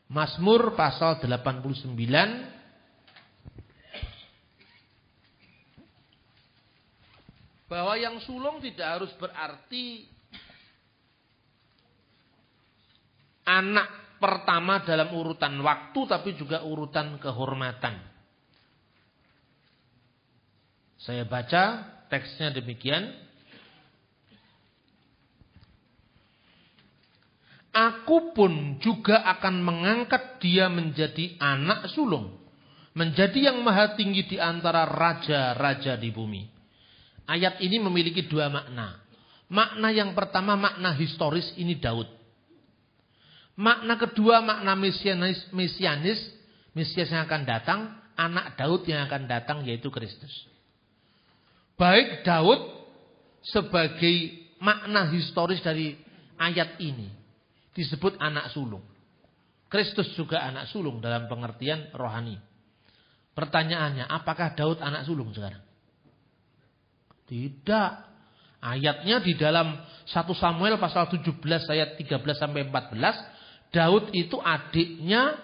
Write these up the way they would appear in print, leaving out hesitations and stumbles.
Mazmur pasal 89 bahwa yang sulung tidak harus berarti anak pertama dalam urutan waktu, tapi juga urutan kehormatan. Saya baca teksnya demikian. Aku pun juga akan mengangkat dia menjadi anak sulung, menjadi yang maha tinggi di antara raja-raja di bumi. Ayat ini memiliki dua makna. Makna yang pertama, makna historis, ini Daud. Makna kedua, makna mesianis yang akan datang, anak Daud yang akan datang, yaitu Kristus. Baik Daud sebagai makna historis dari ayat ini disebut anak sulung. Kristus juga anak sulung dalam pengertian rohani. Pertanyaannya, apakah Daud anak sulung sekarang? Tidak. Ayatnya di dalam 1 Samuel pasal 17 ayat 13 sampai 14, Daud itu adiknya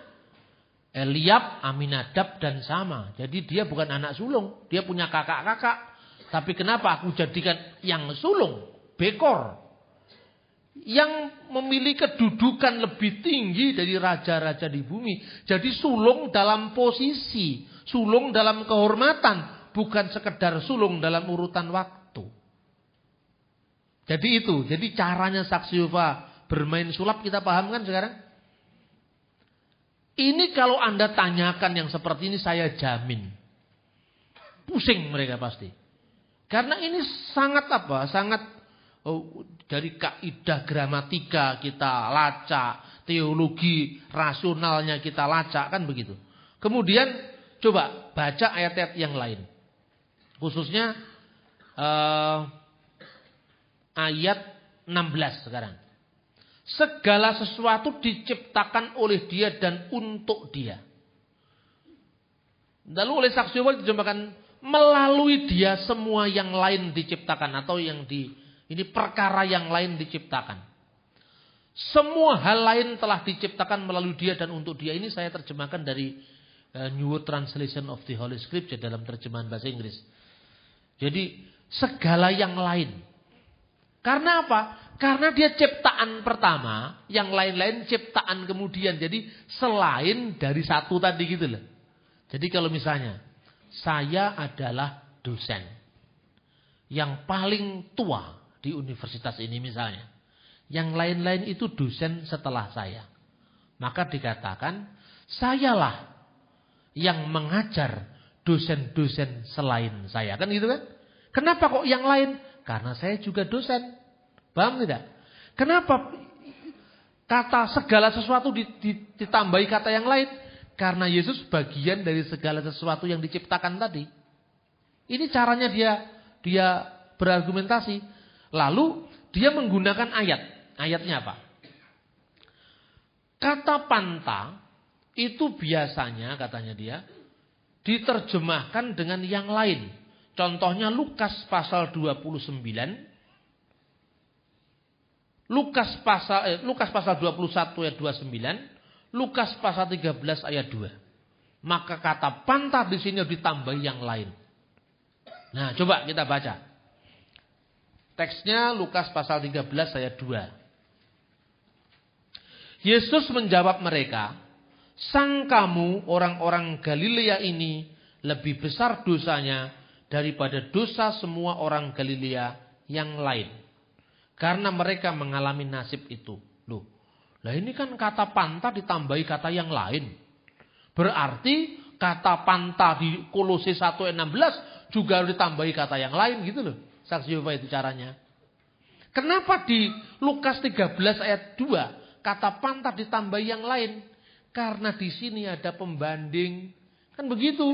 Eliab, Aminadab dan Sama. Jadi dia bukan anak sulung, dia punya kakak-kakak. Tapi kenapa aku jadikan yang sulung, Bekor, yang memiliki kedudukan lebih tinggi dari raja-raja di bumi. Jadi sulung dalam posisi, sulung dalam kehormatan, bukan sekedar sulung dalam urutan waktu. Jadi itu, jadi caranya saksi Yehova bermain sulap kita paham kan sekarang? Ini kalau Anda tanyakan yang seperti ini, saya jamin pusing mereka pasti. Karena ini sangat sangat dari kaidah gramatika kita lacak, teologi rasionalnya kita lacak, kan begitu. Kemudian coba baca ayat-ayat yang lain. Khususnya ayat 16 sekarang. Segala sesuatu diciptakan oleh dia dan untuk dia. Lalu oleh saksi Yehova diterjemahkan melalui dia semua yang lain diciptakan. Atau ini perkara yang lain diciptakan. Semua hal lain telah diciptakan melalui dia dan untuk dia. Ini saya terjemahkan dari New World Translation of the Holy Scripture dalam terjemahan bahasa Inggris. Jadi segala yang lain. Karena apa? Karena dia ciptaan pertama, yang lain-lain ciptaan kemudian. Jadi selain dari satu tadi gitu loh. Jadi kalau misalnya saya adalah dosen yang paling tua di universitas ini misalnya. Yang lain-lain itu dosen setelah saya. Maka dikatakan sayalah yang mengajar dosen-dosen selain saya. Kan gitu kan? Kenapa kok yang lain? Karena saya juga dosen. Paham tidak? Kenapa kata segala sesuatu ditambahi kata yang lain? Karena Yesus bagian dari segala sesuatu yang diciptakan tadi. Ini caranya dia berargumentasi. Lalu dia menggunakan ayat. Ayatnya apa? Kata panta itu biasanya katanya dia diterjemahkan dengan yang lain. Contohnya Lukas pasal 29. Lukas pasal 21 ayat 29, Lukas pasal 13 ayat 2. Maka kata panta di sini ditambah yang lain. Nah, coba kita baca. Teksnya Lukas pasal 13 ayat 2. Yesus menjawab mereka, "Sangkamu orang-orang Galilea ini lebih besar dosanya daripada dosa semua orang Galilea yang lain. Karena mereka mengalami nasib itu." Loh, lah ini kan kata panta ditambahi kata yang lain. Berarti kata panta di Kolose 1 ayat 16 juga ditambahi kata yang lain gitu loh. Saksi Yehova itu caranya. Kenapa di Lukas 13 ayat 2 kata panta ditambahi yang lain? Karena di sini ada pembanding. Kan begitu.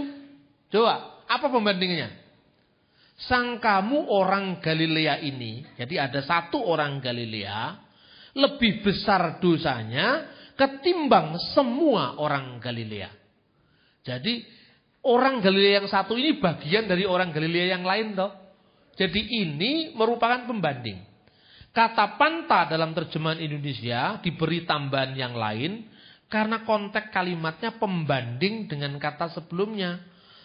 Coba, apa pembandingnya? Sangkamu orang Galilea ini, jadi ada satu orang Galilea, lebih besar dosanya ketimbang semua orang Galilea. Jadi orang Galilea yang satu ini bagian dari orang Galilea yang lain toh. Jadi ini merupakan pembanding. Kata panta dalam terjemahan Indonesia diberi tambahan yang lain Karena konteks kalimatnya pembanding dengan kata sebelumnya.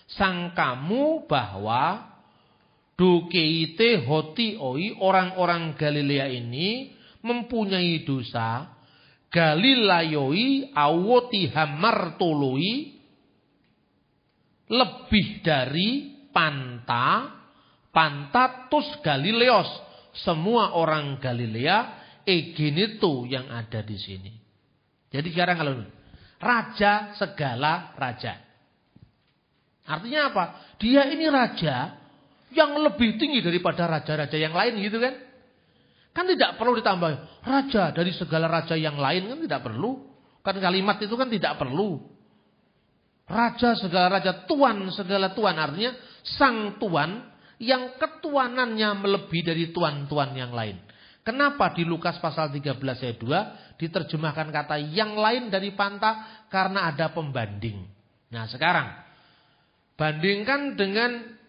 Sangkamu bahwa dokeite hoti oi, orang-orang Galilea ini mempunyai dosa. Galilayoi awoti hamartoloi, lebih dari pantatus Galileos, semua orang Galilea egenito yang ada di sini. Jadi sekarang kalau raja segala raja, artinya apa? Dia ini raja yang lebih tinggi daripada raja-raja yang lain, gitu kan? Kan tidak perlu ditambah raja dari segala raja yang lain, kan tidak perlu. Kan kalimat itu kan tidak perlu. Raja segala raja, tuan segala tuan, artinya sang tuan yang ketuanannya melebihi dari tuan-tuan yang lain. Kenapa di Lukas pasal 13 ayat 2 diterjemahkan kata yang lain dari panta? Karena ada pembanding. Nah sekarang bandingkan dengan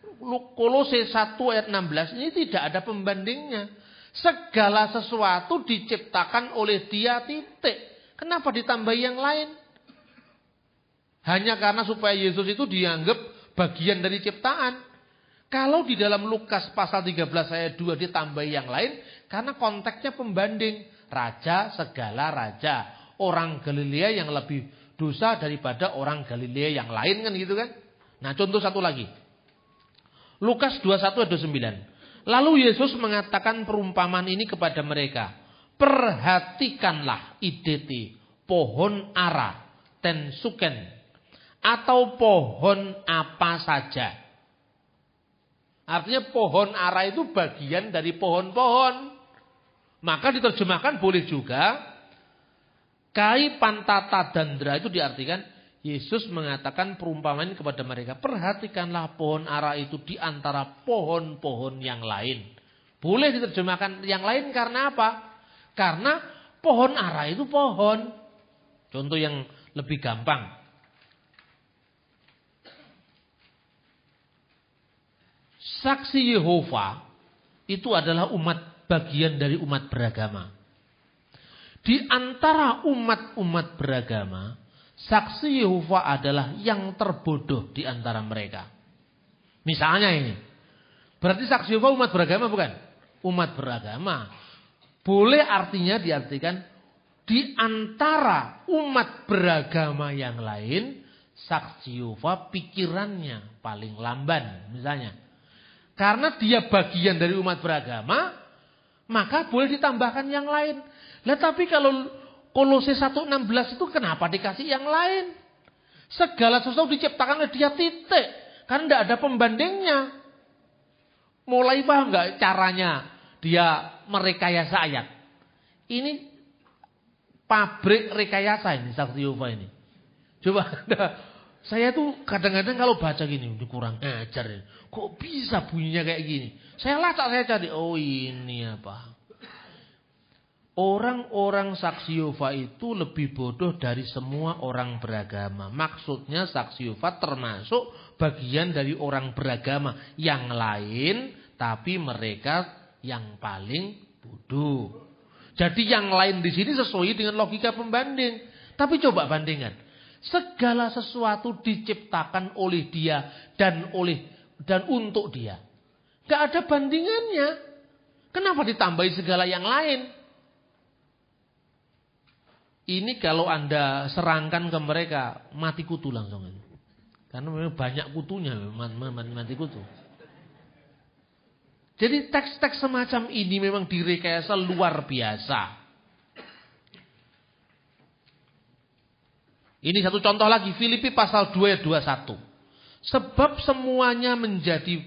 Kolose 1 ayat 16, ini tidak ada pembandingnya. Segala sesuatu diciptakan oleh Dia, titik. Kenapa ditambah yang lain? Hanya karena supaya Yesus itu dianggap bagian dari ciptaan. Kalau di dalam Lukas pasal 13 ayat 2 ditambah yang lain, karena konteksnya pembanding. Raja segala raja. Orang Galilea yang lebih dosa daripada orang Galilea yang lain, kan gitu kan. Nah contoh satu lagi. Lukas 21 ayat 29. Lalu Yesus mengatakan perumpamaan ini kepada mereka. Perhatikanlah ideti pohon ara, ten suken, atau pohon apa saja. Artinya pohon ara itu bagian dari pohon-pohon. Maka diterjemahkan boleh juga. Kai pantata dandra itu diartikan Yesus mengatakan perumpamaan kepada mereka. Perhatikanlah pohon ara itu di antara pohon-pohon yang lain. Boleh diterjemahkan yang lain karena apa? Karena pohon ara itu pohon. Contoh yang lebih gampang. Saksi Yehova itu adalah umat bagian dari umat beragama. Di antara umat-umat beragama, saksi Yehova adalah yang terbodoh di antara mereka. Misalnya ini. Berarti saksi Yehova umat beragama bukan? Umat beragama. Boleh artinya diartikan di antara umat beragama yang lain, saksi Yehova pikirannya paling lamban misalnya. Karena dia bagian dari umat beragama, maka boleh ditambahkan yang lain. Lah tapi kalau Kolose 1:16 itu kenapa dikasih yang lain? Segala sesuatu diciptakan oleh Dia, titik. Karena tidak ada pembandingnya. Mulai paham nggak caranya dia merekayasa ayat? Ini pabrik rekayasa ini saksi Yehova ini. Coba saya tuh kadang-kadang kalau baca gini kurang ajar. Kok bisa bunyinya kayak gini? Saya lacak, saya cari. Oh ini apa? Orang-orang saksi Yehova itu lebih bodoh dari semua orang beragama. Maksudnya saksi Yehova termasuk bagian dari orang beragama yang lain, tapi mereka yang paling bodoh. Jadi yang lain di sini sesuai dengan logika pembanding. Tapi coba bandingkan. Segala sesuatu diciptakan oleh Dia dan untuk Dia. Gak ada bandingannya. Kenapa ditambahi segala yang lain? Ini kalau Anda serangkan ke mereka, mati kutu langsung. Karena memang banyak kutunya, mati kutu. Jadi teks-teks semacam ini memang direkayasa luar biasa. Ini satu contoh lagi, Filipi pasal 2 ayat 21. Sebab semuanya menjadi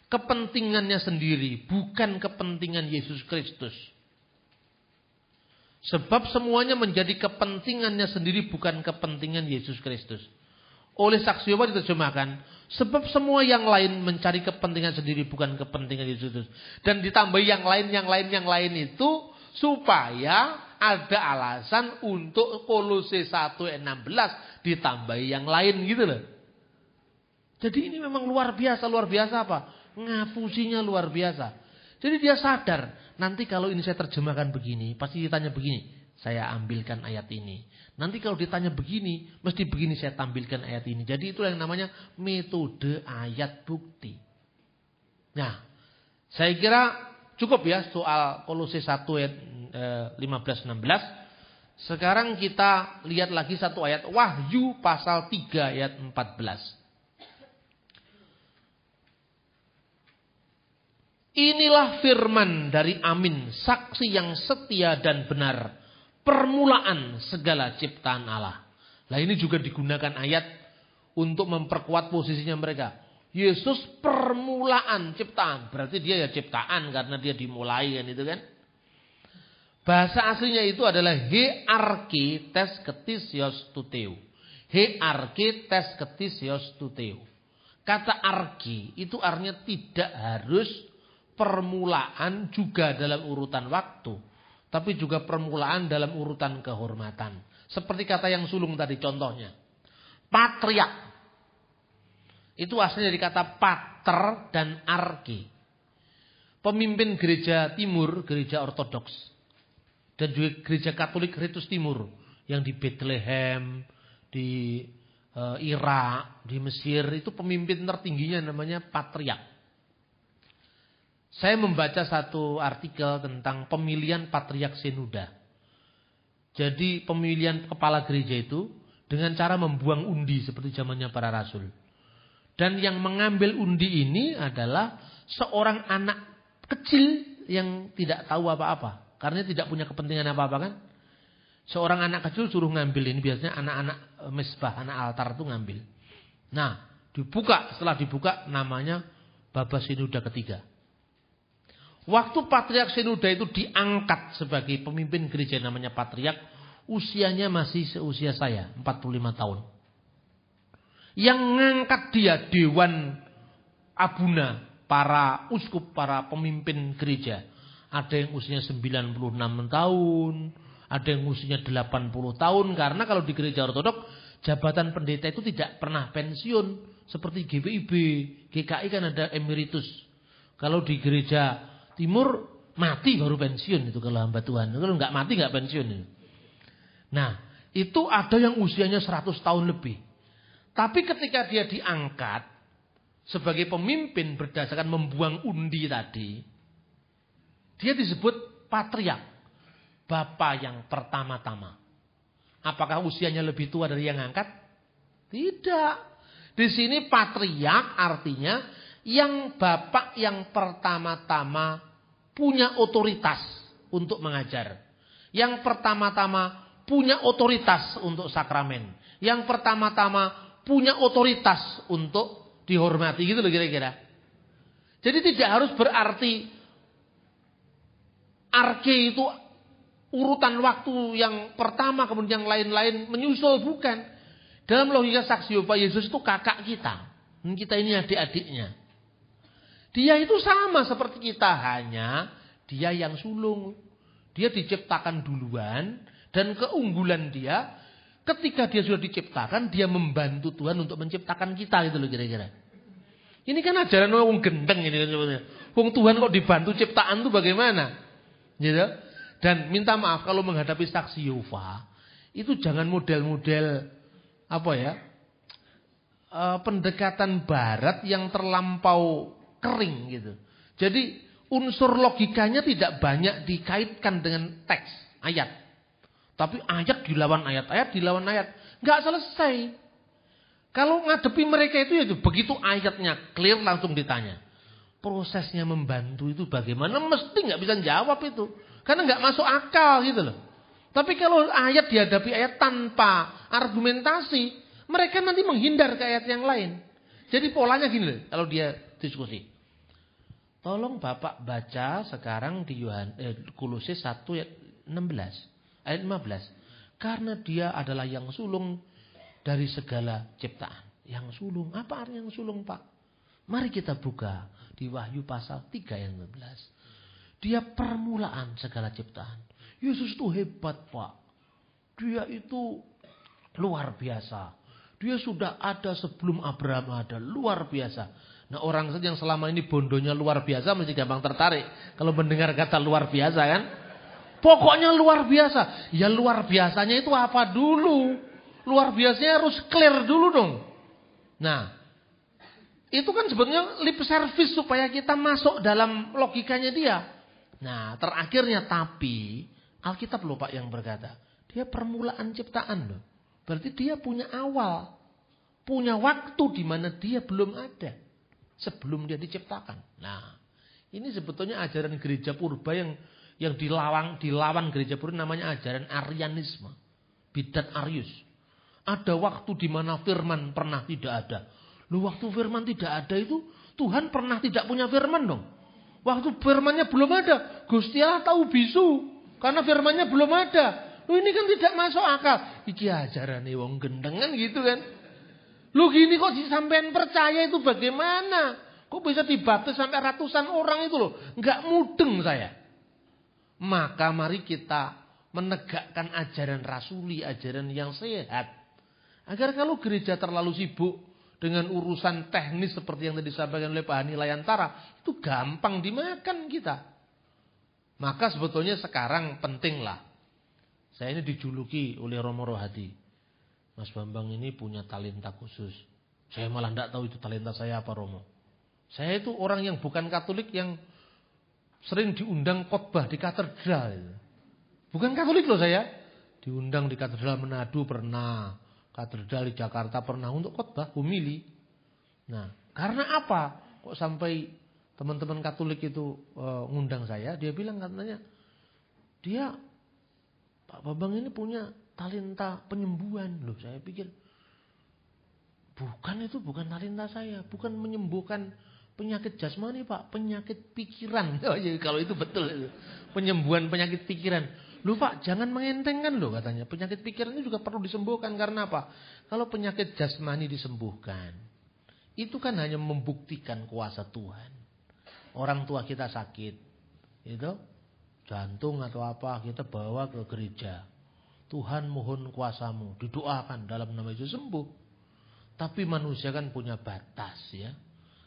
kepentingannya sendiri, bukan kepentingan Yesus Kristus. Sebab semuanya menjadi kepentingannya sendiri, bukan kepentingan Yesus Kristus. Oleh saksi Yehova diterjemahkan, sebab semua yang lain mencari kepentingan sendiri, bukan kepentingan Yesus Kristus. Dan ditambah yang lain itu supaya ada alasan untuk Kolose 1:16 ditambahi yang lain gitu loh. Jadi ini memang luar biasa apa? Ngapusinya luar biasa. Jadi dia sadar, nanti kalau ini saya terjemahkan begini, pasti ditanya begini. saya ambilkan ayat ini. Nanti kalau ditanya begini, mesti begini saya tampilkan ayat ini. Jadi itulah yang namanya metode ayat bukti. Nah, saya kira cukup ya soal Kolose 1 ayat 15-16. Sekarang kita lihat lagi satu ayat Wahyu pasal 3 ayat 14. Inilah firman dari Amin, saksi yang setia dan benar, permulaan segala ciptaan Allah. Nah ini juga digunakan ayat untuk memperkuat posisinya mereka. Yesus permulaan ciptaan, berarti dia ya ciptaan karena dia dimulai kan itu kan. Bahasa aslinya itu adalah he arche tes ketisios tuteu. He arche tes ketisios tuteu. Kata arche itu artinya tidak harus permulaan juga dalam urutan waktu, tapi juga permulaan dalam urutan kehormatan. Seperti kata yang sulung tadi contohnya. Patriark. Itu aslinya dari kata pater dan arche. Pemimpin gereja timur, gereja ortodoks. Dan juga gereja Katolik Ritus Timur. Yang di Bethlehem, di Irak, di Mesir. Itu pemimpin tertingginya namanya patriark. Saya membaca satu artikel tentang pemilihan patriark Senuda. Jadi pemilihan kepala gereja itu dengan cara membuang undi seperti zamannya para rasul. Dan yang mengambil undi ini adalah seorang anak kecil yang tidak tahu apa-apa. Karena tidak punya kepentingan apa-apa kan. Seorang anak kecil suruh ngambil ini. Biasanya anak-anak mesbah, anak altar itu ngambil. Nah dibuka, setelah dibuka namanya Baba Senuda ketiga. Waktu Patriark Senuda itu diangkat sebagai pemimpin gereja namanya Patriark, usianya masih seusia saya, 45 tahun. Yang ngangkat dia Dewan Abuna, para uskup, para pemimpin gereja. Ada yang usianya 96 tahun, ada yang usianya 80 tahun. Karena kalau di gereja ortodok, jabatan pendeta itu tidak pernah pensiun. Seperti GPIB, GKI kan ada emeritus. Kalau di gereja Timur mati baru pensiun itu kalau hamba Tuhan. Kalau nggak mati nggak pensiun. Nah itu ada yang usianya 100 tahun lebih. Tapi ketika dia diangkat sebagai pemimpin berdasarkan membuang undi tadi, dia disebut patriark, bapak yang pertama-tama. Apakah usianya lebih tua dari yang angkat? Tidak. Di sini patriark artinya yang bapak yang pertama-tama punya otoritas untuk mengajar. Yang pertama-tama punya otoritas untuk sakramen. Yang pertama-tama punya otoritas untuk dihormati. Gitu loh kira-kira. Jadi tidak harus berarti arche itu urutan waktu yang pertama kemudian yang lain-lain menyusul. Bukan. Dalam logika saksi Yehova, Yesus itu kakak kita. Kita ini adik-adiknya. Dia itu sama seperti kita, hanya dia yang sulung. Dia diciptakan duluan dan keunggulan dia ketika dia sudah diciptakan, dia membantu Tuhan untuk menciptakan kita gitu loh kira-kira. Ini kan ajaran wong gendeng ini sebenarnya. Wong Tuhan kok dibantu ciptaan itu bagaimana? Gitu. Dan minta maaf kalau menghadapi saksi Yehova, itu jangan model-model apa ya? Pendekatan barat yang terlampau kering gitu. Jadi unsur logikanya tidak banyak dikaitkan dengan teks ayat. Tapi ayat dilawan ayat, ayat dilawan ayat. Nggak selesai. Kalau ngadepi mereka itu ya begitu ayatnya clear langsung ditanya. Prosesnya membantu itu bagaimana? Mesti nggak bisa jawab itu. Karena nggak masuk akal gitu loh. Tapi kalau ayat dihadapi ayat tanpa argumentasi, mereka nanti menghindar ke ayat yang lain. Jadi polanya gini loh kalau dia diskusi. Tolong Bapak baca sekarang di Kolose 1 ayat 16, ayat 15. Karena dia adalah yang sulung dari segala ciptaan. Yang sulung, apa artinya yang sulung Pak? Mari kita buka di Wahyu pasal 3 ayat 15. Dia permulaan segala ciptaan. Yesus itu hebat Pak. Dia itu luar biasa. Dia sudah ada sebelum Abraham ada, luar biasa. Nah orang yang selama ini bondonya luar biasa mesti gampang tertarik. Kalau mendengar kata luar biasa kan. Pokoknya luar biasa. Ya luar biasanya itu apa dulu? Luar biasanya harus clear dulu dong. Nah, itu kan sebetulnya lip service supaya kita masuk dalam logikanya dia. Nah, terakhirnya tapi Alkitab loh Pak yang berkata, dia permulaan ciptaan loh. Berarti dia punya awal, punya waktu di mana dia belum ada sebelum dia diciptakan. Nah, ini sebetulnya ajaran gereja purba yang dilawan gereja purba namanya ajaran Arianisme, bidat Arius. Ada waktu di mana firman pernah tidak ada. Loh, waktu firman tidak ada itu Tuhan pernah tidak punya firman dong. Waktu firmannya belum ada, Gusti Allah tahu bisu karena firmannya belum ada. Loh, ini kan tidak masuk akal. Iki ajaran wong gendengan gitu kan. Loh, gini kok sampean percaya itu bagaimana? Kok bisa dibaptis sampai ratusan orang itu loh? Enggak mudeng saya. Maka mari kita menegakkan ajaran rasuli, ajaran yang sehat. Agar kalau gereja terlalu sibuk dengan urusan teknis seperti yang tadi disampaikan oleh Pak Hani Layantara, itu gampang dimakan kita. Maka sebetulnya sekarang pentinglah. Saya ini dijuluki oleh Romo Rohadi. Mas Bambang ini punya talenta khusus. Saya malah tidak tahu itu talenta saya apa Romo. Saya itu orang yang bukan Katolik yang sering diundang khotbah di katedral. Bukan Katolik loh saya. Diundang di katedral Manado pernah. Katedral di Jakarta pernah untuk khotbah, homili. Nah, karena apa? Kok sampai teman-teman Katolik itu ngundang saya? Dia bilang katanya, dia Pak Bambang ini punya talenta penyembuhan. Loh, saya pikir bukan talenta saya, bukan menyembuhkan penyakit jasmani Pak, penyakit pikiran. Oh, ya, kalau itu betul itu. Penyembuhan penyakit pikiran. Loh Pak, jangan mengentengkan loh katanya. Penyakit pikiran ini juga perlu disembuhkan karena apa? Kalau penyakit jasmani disembuhkan, itu kan hanya membuktikan kuasa Tuhan. Orang tua kita sakit, itu jantung atau apa, kita bawa ke gereja. Tuhan mohon kuasamu, didoakan dalam nama Yesus sembuh. Tapi manusia kan punya batas ya.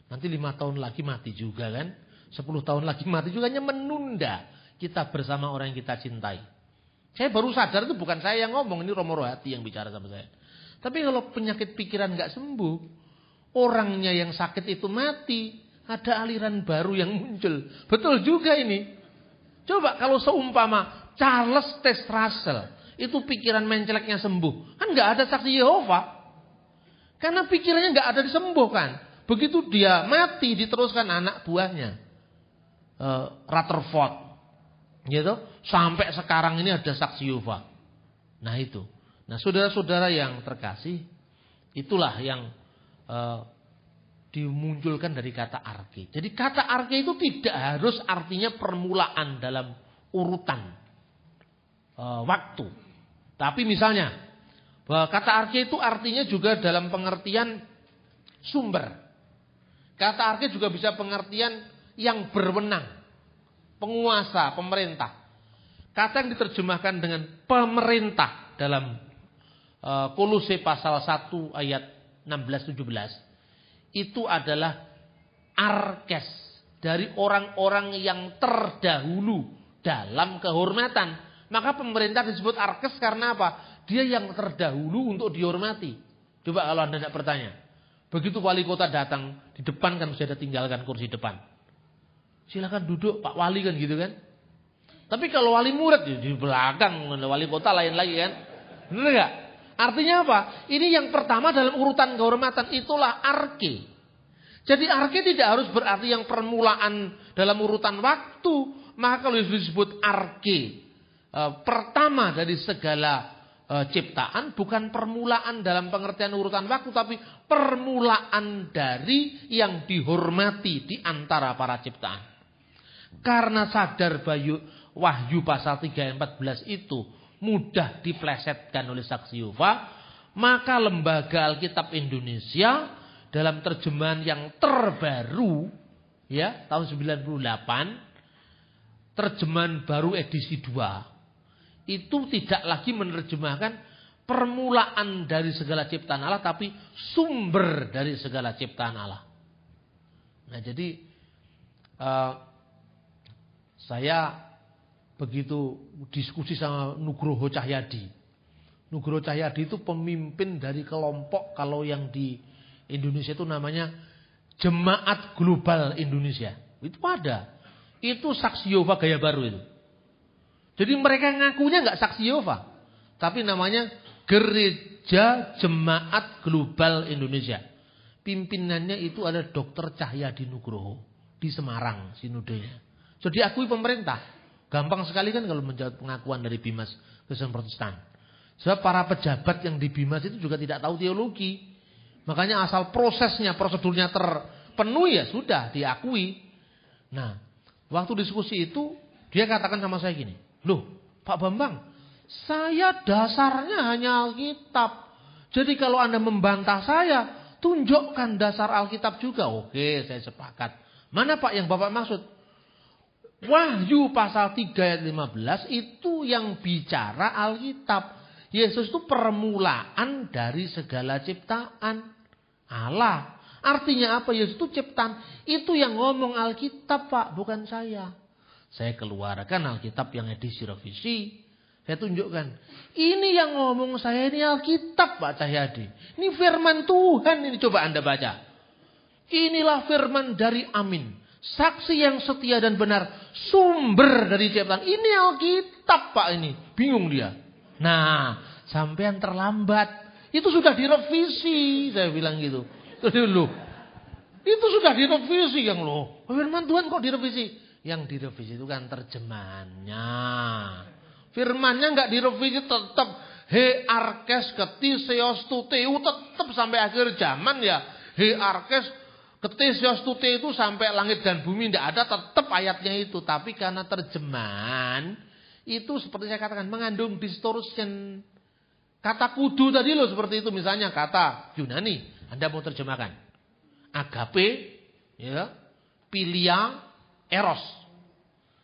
Nanti 5 tahun lagi mati juga kan. 10 tahun lagi mati juga, hanya menunda kita bersama orang yang kita cintai. Saya baru sadar itu bukan saya yang ngomong, ini Romo Rohati yang bicara sama saya. Tapi kalau penyakit pikiran nggak sembuh, orangnya yang sakit itu mati, ada aliran baru yang muncul. Betul juga ini. Coba kalau seumpama Charles Taze Russell itu pikiran menceleknya sembuh, kan nggak ada saksi Yehova, karena pikirannya nggak ada disembuhkan. Begitu dia mati, diteruskan anak buahnya, Rutherford. Gitu, sampai sekarang ini ada saksi Yehova. Nah itu. Nah saudara-saudara yang terkasih, itulah yang dimunculkan dari kata arke. Jadi kata arke itu tidak harus artinya permulaan dalam urutan waktu. Tapi misalnya bahwa kata arke itu artinya juga dalam pengertian sumber. Kata arke juga bisa pengertian yang berwenang. Penguasa, pemerintah. Kata yang diterjemahkan dengan pemerintah dalam Kolose pasal 1 ayat 16-17 itu adalah arkes dari orang-orang yang terdahulu dalam kehormatan. Maka pemerintah disebut arkes karena apa? Dia yang terdahulu untuk dihormati. Coba kalau Anda tidak bertanya. Begitu wali kota datang, di depan kan sudah tinggalkan kursi depan. Silakan duduk Pak Wali kan gitu kan. Tapi kalau wali murid di belakang, wali kota lain lagi kan. Benar enggak? Artinya apa? Ini yang pertama dalam urutan kehormatan, itulah arke. Jadi arke tidak harus berarti yang permulaan dalam urutan waktu. Maka kalau disebut arke pertama dari segala ciptaan, bukan permulaan dalam pengertian urutan waktu, tapi permulaan dari yang dihormati di antara para ciptaan. Karena sadar Wahyu pasal 3 ayat 14 itu mudah diplesetkan oleh saksi Yehova, maka Lembaga Alkitab Indonesia dalam terjemahan yang terbaru ya tahun 98, terjemahan baru edisi 2, itu tidak lagi menerjemahkan permulaan dari segala ciptaan Allah, tapi sumber dari segala ciptaan Allah. Nah jadi saya begitu diskusi sama Nugroho Cahyadi. Nugroho Cahyadi itu pemimpin dari kelompok, kalau yang di Indonesia itu namanya Jemaat Global Indonesia. Itu ada. Itu saksi Yehova gaya baru itu. Jadi mereka ngakunya nggak saksi Yehova, tapi namanya Gereja Jemaat Global Indonesia. Pimpinannya itu ada Dr. Cahyadi Nugroho di Semarang sinodenya. Jadi diakui pemerintah. Gampang sekali kan kalau menjawab pengakuan dari Bimas Kristen Protestan. Sebab para pejabat yang di Bimas itu juga tidak tahu teologi. Makanya asal prosesnya, prosedurnya terpenuhi ya sudah diakui. Nah, waktu diskusi itu dia katakan sama saya gini, "Loh, Pak Bambang, saya dasarnya hanya Alkitab. Jadi kalau Anda membantah saya, tunjukkan dasar Alkitab juga." Oke, saya sepakat. Mana Pak yang Bapak maksud? Wahyu pasal 3 ayat 15 itu yang bicara Alkitab. Yesus itu permulaan dari segala ciptaan Allah. Artinya apa? Yesus itu ciptaan. Itu yang ngomong Alkitab Pak, bukan saya. Saya keluarkan Alkitab yang edisi revisi. Saya tunjukkan. Ini yang ngomong saya ini Alkitab Pak Cahyadi. Ini firman Tuhan ini, coba Anda baca. Inilah firman dari Amin. Saksi yang setia dan benar. Sumber dari ciptaan. Ini Alkitab Pak ini. Bingung dia. Nah, sampean terlambat. Itu sudah direvisi. Saya bilang gitu. Terus dulu. Itu sudah direvisi yang loh. Firman Tuhan kok direvisi? Yang direvisi itu kan terjemahannya. Firmannya enggak direvisi tetap. He arkes ketisios tuteu tetap sampai akhir zaman ya. He arkes ketisios tuteu itu sampai langit dan bumi enggak ada, tetap ayatnya itu. Tapi karena terjemahan itu seperti saya katakan mengandung distortion. Kata kudu tadi loh seperti itu, misalnya kata Yunani, Anda mau terjemahkan agape, ya, philia, eros.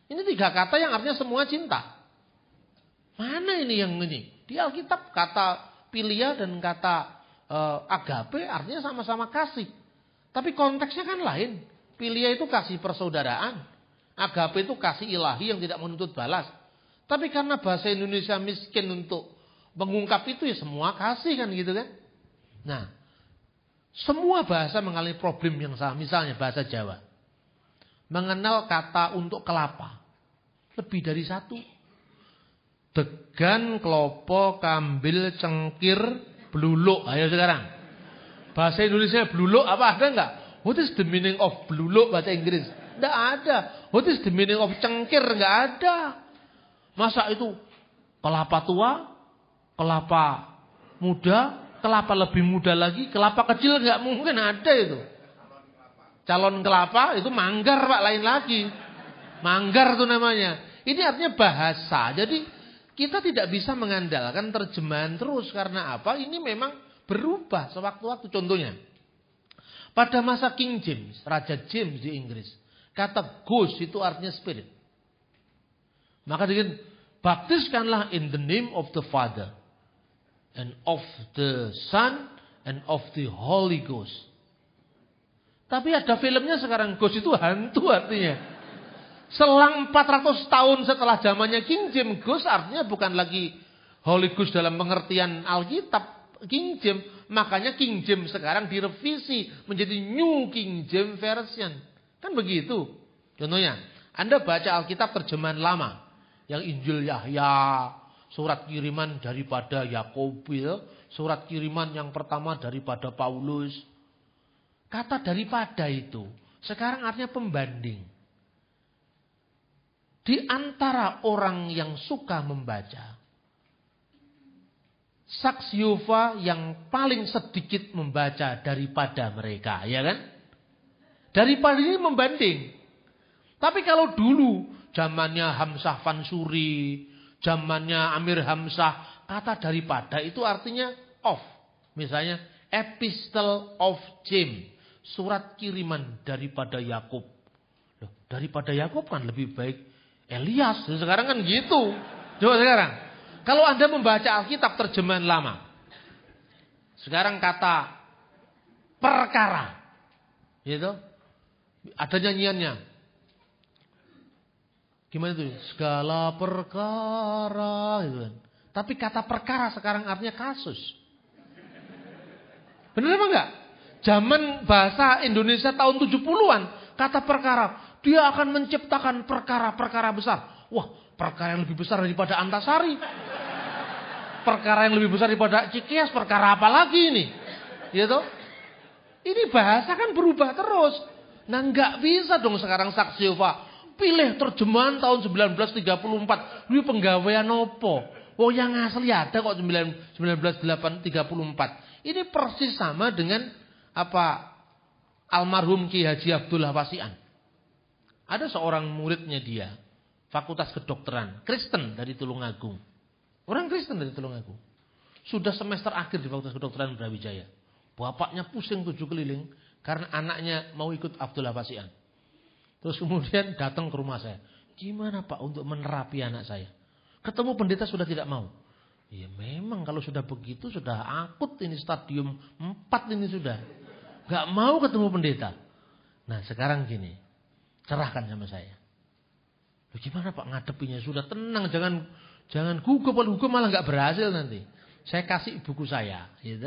Ini 3 kata yang artinya semua cinta. Mana ini yang ini? Di Alkitab kata philia dan kata agape artinya sama-sama kasih. Tapi konteksnya kan lain. Philia itu kasih persaudaraan. Agape itu kasih ilahi yang tidak menuntut balas. Tapi karena bahasa Indonesia miskin untuk mengungkap itu ya semua kasih kan gitu kan. Nah, semua bahasa mengalami problem yang sama. Misalnya bahasa Jawa. Mengenal kata untuk kelapa. Lebih dari 1. Degan, klopo, kambil, cengkir, bluluk. Ayo sekarang. Bahasa Indonesia bluluk apa ada enggak? What is the meaning of bluluk bahasa Inggris? Enggak ada. What is the meaning of cengkir? Enggak ada. Masa itu kelapa tua, kelapa muda, kelapa lebih muda lagi, kelapa kecil enggak mungkin ada itu. Calon kelapa itu manggar Pak, lain lagi. Manggar itu namanya. Ini artinya bahasa. Jadi kita tidak bisa mengandalkan terjemahan terus. Karena apa? Ini memang berubah sewaktu-waktu. Contohnya. Pada masa King James. Raja James di Inggris. Kata ghost itu artinya spirit. Maka dengan baptiskanlah in the name of the Father. And of the Son. And of the Holy Ghost. Tapi ada filmnya sekarang. Ghost itu hantu artinya. Selang 400 tahun setelah zamannya King James, Ghost artinya bukan lagi Holy Ghost dalam pengertian Alkitab King James. Makanya King James sekarang direvisi menjadi New King James Version. Kan begitu. Contohnya, Anda baca Alkitab terjemahan lama. Yang Injil Yahya, surat kiriman daripada Yakobus, surat kiriman yang pertama daripada Paulus. Kata daripada itu, sekarang artinya pembanding. Di antara orang yang suka membaca, saksi Yehova yang paling sedikit membaca daripada mereka, ya kan? Daripada ini membanding. Tapi kalau dulu, zamannya Hamzah Fansuri, zamannya Amir Hamzah, kata daripada itu artinya of. Misalnya, Epistle of James, surat kiriman daripada Yakub. Loh, daripada Yakub kan lebih baik Elias. Sekarang kan gitu. Coba sekarang. Kalau Anda membaca Alkitab terjemahan lama. Sekarang kata perkara. Gitu. Ada nyanyiannya. Gimana itu? Segala perkara gitu kan. Tapi kata perkara sekarang artinya kasus. Benar apa enggak? Zaman bahasa Indonesia tahun 70-an, kata perkara, dia akan menciptakan perkara-perkara besar. Wah, perkara yang lebih besar daripada Antasari. Perkara yang lebih besar daripada Cikias, perkara apa lagi ini? Gitu. Ini bahasa kan berubah terus. Nah, enggak bisa dong sekarang saksi Yehova pilih terjemahan tahun 1934. Ini penggawaian opo? Oh, yang asli ada kok 1934. Ini persis sama dengan apa almarhum Ki Haji Abdullah Wasian. Ada seorang muridnya dia, Fakultas Kedokteran, Kristen dari Tulungagung. Orang Kristen dari Tulungagung. Sudah semester akhir di Fakultas Kedokteran Brawijaya. Bapaknya pusing 7 keliling karena anaknya mau ikut Abdullah Wasian. Terus kemudian datang ke rumah saya. Gimana Pak untuk menerapi anak saya? Ketemu pendeta sudah tidak mau. Ya memang kalau sudah begitu sudah akut ini stadium 4 ini sudah. Gak mau ketemu pendeta. Nah sekarang gini. Cerahkan sama saya. Loh, gimana Pak ngadepinya? Sudah tenang. Jangan gugup. Kalau gugup malah gak berhasil nanti. Saya kasih buku saya. Gitu.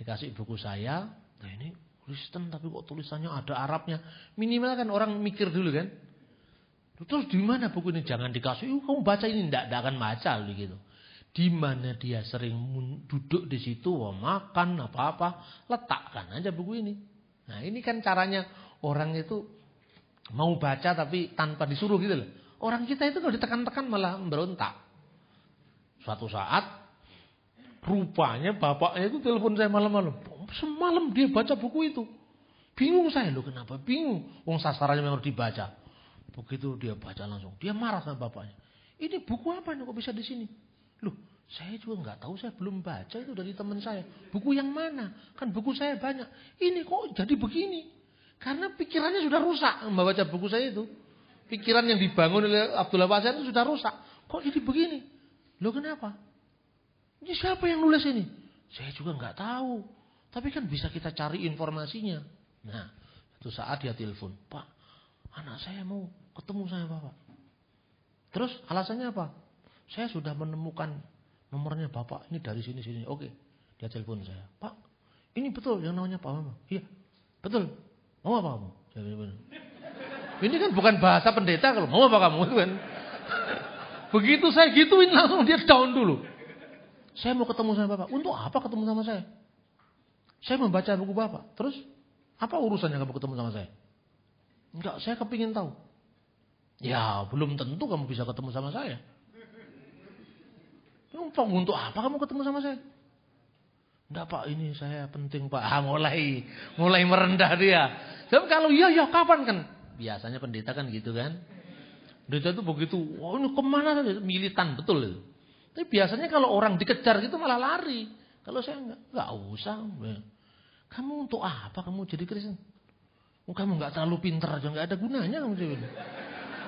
Saya kasih buku saya. Nah ini Kristen tapi kok tulisannya ada Arabnya. Minimal kan orang mikir dulu kan. Terus di mana buku ini? Jangan dikasih. Kamu baca ini enggak akan baca gitu. Di mana dia sering duduk di situ, makan apa-apa, letakkan aja buku ini. Nah, ini kan caranya orang itu mau baca tapi tanpa disuruh gitu loh. Orang kita itu kalau ditekan-tekan malah memberontak. Suatu saat rupanya bapaknya itu telepon saya malam-malam. Semalam dia baca buku itu. Bingung saya loh, kenapa? Bingung. Wong sasarannya memang dibaca. Begitu dia baca langsung, dia marah sama bapaknya. Ini buku apa nih kok bisa di sini? Loh, saya juga nggak tahu, saya belum baca itu dari teman saya. Buku yang mana? Kan buku saya banyak. Ini kok jadi begini? Karena pikirannya sudah rusak membaca buku saya itu. Pikiran yang dibangun oleh Abdullah Wasian itu sudah rusak. Kok jadi begini? Loh kenapa? Ini siapa yang nulis ini? Saya juga nggak tahu. Tapi kan bisa kita cari informasinya. Nah, satu saat dia telepon, Pak, anak saya mau ketemu sama Bapak. Terus alasannya apa? Saya sudah menemukan nomornya Bapak ini dari sini. Oke, dia telepon saya. Pak, ini betul yang namanya Pak Mama? Iya, betul. Mau apa kamu? Ini kan bukan bahasa pendeta kalau mau apa kamu kan. Begitu saya gituin langsung dia down dulu. Saya mau ketemu sama Bapak. Untuk apa ketemu sama saya? Saya membaca buku Bapak. Terus apa urusannya kamu ketemu sama saya? Enggak, saya kepingin tahu. Ya, belum tentu kamu bisa ketemu sama saya. Untuk apa kamu ketemu sama saya? Enggak Pak, ini saya penting Pak. Mulai merendah dia. Tapi kalau iya kapan kan? Biasanya pendeta kan gitu kan. Pendeta itu begitu, oh ini kemana saja? Militan betul itu. Tapi biasanya kalau orang dikejar gitu malah lari. Kalau saya enggak usah. Kamu untuk apa kamu jadi Kristen? Kamu enggak terlalu pintar aja, enggak ada gunanya kamu jadi.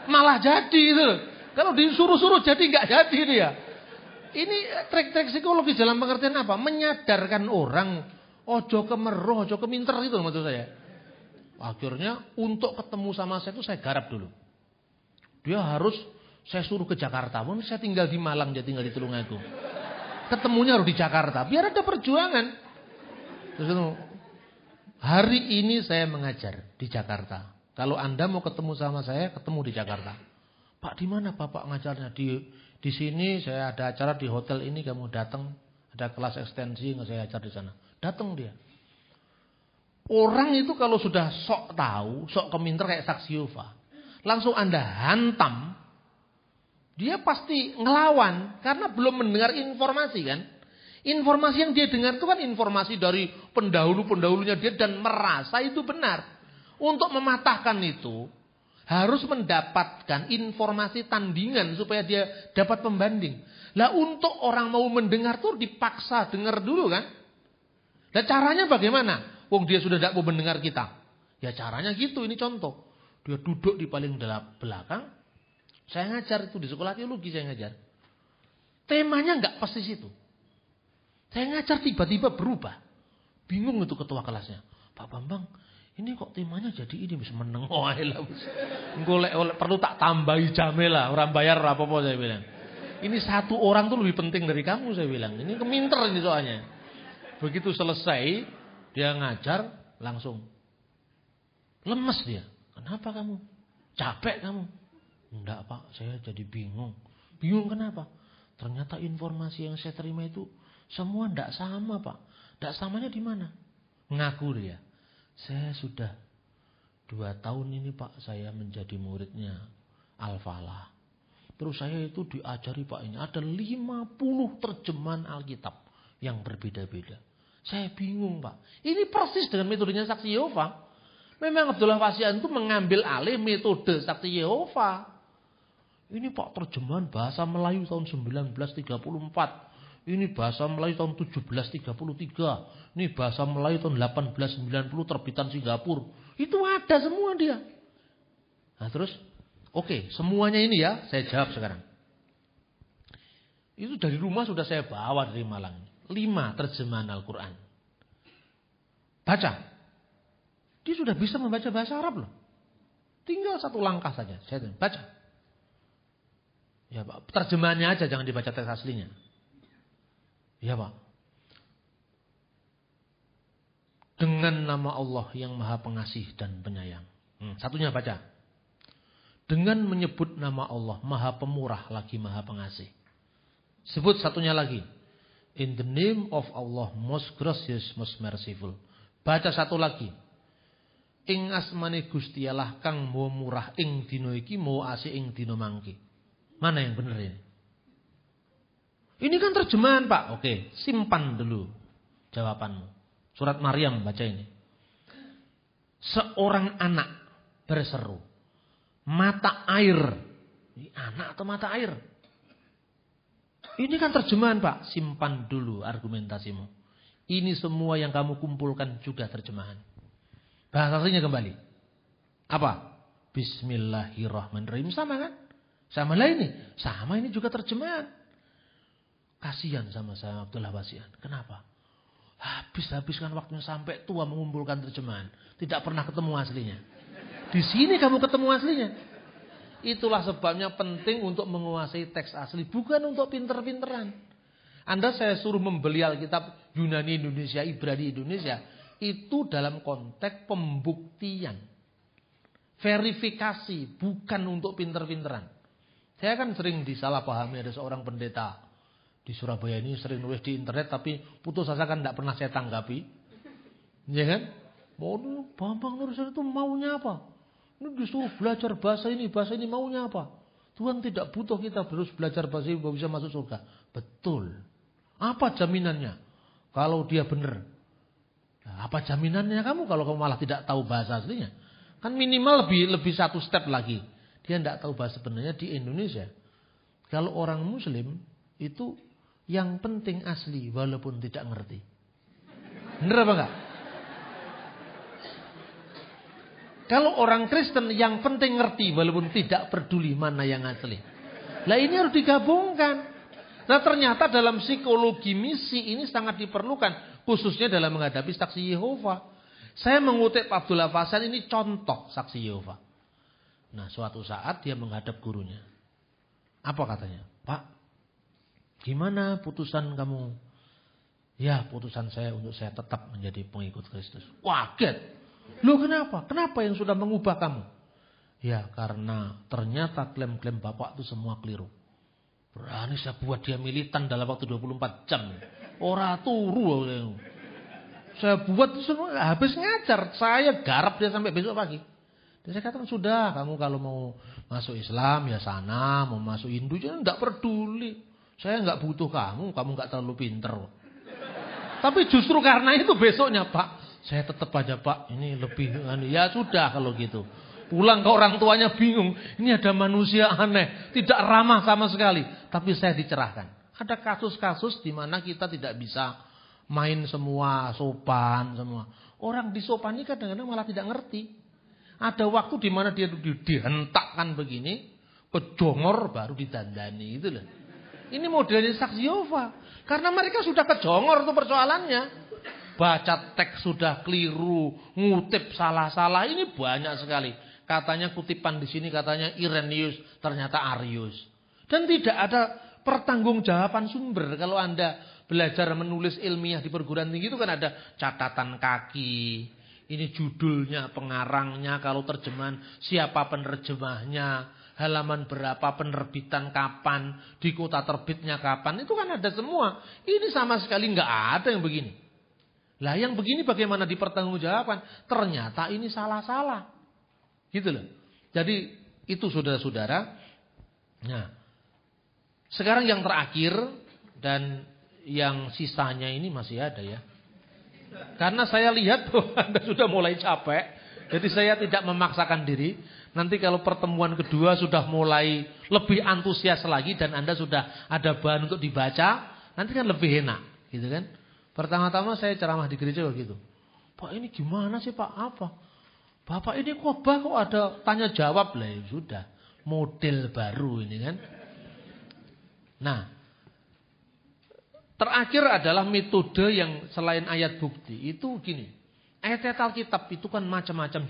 Malah jadi itu. Kalau disuruh-suruh jadi enggak jadi dia. Ini trik-trik psikologi dalam pengertian apa? Menyadarkan orang ojo kemeroh, ojo keminter gitu maksud saya. Akhirnya untuk ketemu sama saya itu saya garap dulu. Dia harus saya suruh ke Jakarta. Saya tinggal di Malang, dia tinggal di Tulungagung. Ketemunya harus di Jakarta, biar ada perjuangan. Terus hari ini saya mengajar di Jakarta. Kalau Anda mau ketemu sama saya, ketemu di Jakarta. Pak, di mana Bapak ngajarnya? Di sini saya ada acara di hotel ini, kamu datang, ada kelas ekstensi yang saya ajar di sana. Datang dia. Orang itu kalau sudah sok tahu, sok keminter kayak saksi Yehova, langsung Anda hantam, dia pasti ngelawan karena belum mendengar informasi kan. Informasi yang dia dengar itu kan informasi dari pendahulu-pendahulunya dia dan merasa itu benar. Untuk mematahkan itu harus mendapatkan informasi tandingan supaya dia dapat pembanding. Lah untuk orang mau mendengar tuh dipaksa dengar dulu kan. Lah caranya bagaimana? Wong dia sudah tidak mau mendengar kita. Ya caranya gitu, ini contoh. Dia duduk di paling belakang. Saya ngajar itu di sekolah teologi saya ngajar. Temanya enggak pasti situ. Saya ngajar tiba-tiba berubah. Bingung itu ketua kelasnya. Pak Bambang, Ini kok temanya jadi ini bisa meneng wae lah. Golek perlu tak tambahi jame lah, orang bayar apa-apa saya bilang. Ini satu orang tuh lebih penting dari kamu saya bilang. Ini keminter ini soalnya. Begitu selesai dia ngajar langsung lemes dia. Kenapa kamu? Capek kamu? Enggak Pak, saya jadi bingung. Bingung kenapa? Ternyata informasi yang saya terima itu semua enggak sama Pak. Enggak samanya di mana? Ngaku dia. Saya sudah 2 tahun ini Pak saya menjadi muridnya Al-Falah. Terus saya itu diajari Pak ini ada 50 terjemahan Alkitab yang berbeda-beda. Saya bingung Pak. Ini persis dengan metodenya Saksi Yehova. Memang Abdullah Wasian itu mengambil alih metode Saksi Yehova. Ini Pak terjemahan bahasa Melayu tahun 1934. Ini bahasa Melayu tahun 1733. Ini bahasa Melayu tahun 1890 terbitan Singapura. Itu ada semua dia. Nah terus, oke, semuanya ini ya, saya jawab sekarang. Itu dari rumah sudah saya bawa dari Malang. 5 terjemahan Al-Quran. Baca. Dia sudah bisa membaca bahasa Arab loh. Tinggal 1 langkah saja. Saya baca. Ya Pak, terjemahannya aja, jangan dibaca teks aslinya. Ya Pak. Dengan nama Allah yang Maha Pengasih dan Penyayang. Satunya baca. Dengan menyebut nama Allah Maha Pemurah lagi Maha Pengasih. Sebut satunya lagi. In the name of Allah most gracious, most merciful. Baca satu lagi. Ing asmane Gusti Allah kang maha murah ing dina iki maha asih ing dina mangke. Mana yang benar ini? Ini kan terjemahan Pak. Oke, simpan dulu jawabanmu. Surat Maryam baca ini. Seorang anak berseru. Mata air. Ini anak atau mata air? Ini kan terjemahan Pak. Simpan dulu argumentasimu. Ini semua yang kamu kumpulkan juga terjemahan. Bahasa aslinya kembali. Apa? Bismillahirrahmanirrahim. Sama kan? Sama lah ini. Sama ini juga terjemahan. Kasihan sama saya Abdullah Wasian. Kenapa? Habiskan waktunya sampai tua mengumpulkan terjemahan. Tidak pernah ketemu aslinya. Di sini kamu ketemu aslinya. Itulah sebabnya penting untuk menguasai teks asli. Bukan untuk pinter-pinteran. Anda saya suruh membeli Alkitab Yunani Indonesia, Ibrani Indonesia. Itu dalam konteks pembuktian. Verifikasi. Bukan untuk pinter-pinteran. Saya kan sering disalahpahami ada seorang pendeta di Surabaya ini sering nulis di internet tapi putus asa kan tidak pernah saya tanggapi. Ya kan? Mau Bambang Nurison itu maunya apa? Ini disuruh belajar bahasa ini maunya apa? Tuhan tidak butuh kita terus belajar bahasa ini bisa masuk surga. Betul. Apa jaminannya? Kalau dia benar. Nah, apa jaminannya kamu kalau kamu malah tidak tahu bahasa aslinya? Kan minimal lebih 1 step lagi. Dia tidak tahu bahasa sebenarnya di Indonesia. Kalau orang Muslim itu yang penting asli walaupun tidak ngerti. Benar apa enggak? Kalau orang Kristen yang penting ngerti walaupun tidak peduli mana yang asli. Lah ini harus digabungkan. Nah ternyata dalam psikologi misi ini sangat diperlukan. Khususnya dalam menghadapi saksi Yehova. Saya mengutip Abdullah Wasian ini contoh saksi Yehova. Nah suatu saat dia menghadap gurunya. Apa katanya? Pak, gimana putusan kamu? Ya putusan saya untuk saya tetap menjadi pengikut Kristus. Kaget. Loh kenapa? Kenapa yang sudah mengubah kamu? Ya karena ternyata klaim-klaim Bapak itu semua keliru. Berani saya buat dia militan dalam waktu 24 jam. Ora turu. Saya buat semua habis ngajar. Saya garap dia sampai besok pagi. Dan saya katakan sudah, kamu kalau mau masuk Islam ya sana, mau masuk Hindu jangan enggak peduli. Saya enggak butuh kamu enggak terlalu pinter. Tapi justru karena itu besoknya, Pak, saya tetap aja Pak, ini lebih ya sudah kalau gitu. Pulang ke orang tuanya bingung, ini ada manusia aneh, tidak ramah sama sekali, tapi saya dicerahkan. Ada kasus-kasus di mana kita tidak bisa main semua sopan semua. Orang disopani kadang-kadang malah tidak ngerti. Ada waktu di mana dia dihentakkan begini, kejongor baru didandani itu loh. Ini modelnya saksi Yehova. Karena mereka sudah kejongor itu persoalannya. baca teks sudah keliru, ngutip salah-salah, ini banyak sekali. Katanya kutipan di sini katanya Irenaeus, ternyata Arius. Dan tidak ada pertanggungjawaban sumber. Kalau Anda belajar menulis ilmiah di perguruan tinggi itu kan ada catatan kaki. Ini judulnya, pengarangnya, kalau terjemahan siapa penerjemahnya, halaman berapa, penerbitan kapan, di kota terbitnya kapan, itu kan ada semua. Ini sama sekali nggak ada yang begini. Lah yang begini bagaimana dipertanggungjawabkan? Ternyata ini salah-salah. Gitu loh. Jadi itu saudara-saudara. Nah, sekarang yang terakhir dan yang sisanya ini masih ada ya. Karena saya lihat Anda sudah mulai capek. Jadi saya tidak memaksakan diri. Nanti kalau pertemuan kedua sudah mulai lebih antusias lagi dan Anda sudah ada bahan untuk dibaca, nanti kan lebih enak, gitu kan? Pertama-tama saya ceramah di gereja begitu. Pak ini gimana sih Pak? Apa? Bapak ini khotbah kok ada tanya jawab lah, ya sudah. Model baru ini kan. Nah, terakhir adalah metode yang selain ayat bukti. Itu gini. Ayat-ayat Alkitab itu kan macam-macam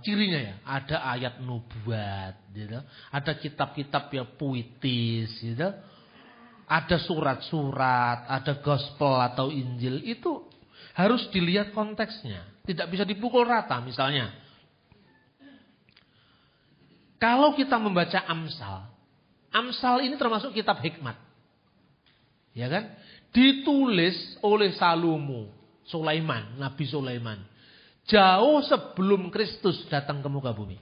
cirinya ya. Ada ayat nubuat, gitu. Ada kitab-kitab yang puitis, gitu. Ada surat-surat, ada gospel atau Injil. Itu harus dilihat konteksnya. Tidak bisa dipukul rata misalnya. Kalau kita membaca Amsal. Amsal ini termasuk kitab hikmat. Ya kan? Ditulis oleh Sulaiman, Nabi Sulaiman. Jauh sebelum Kristus datang ke muka bumi.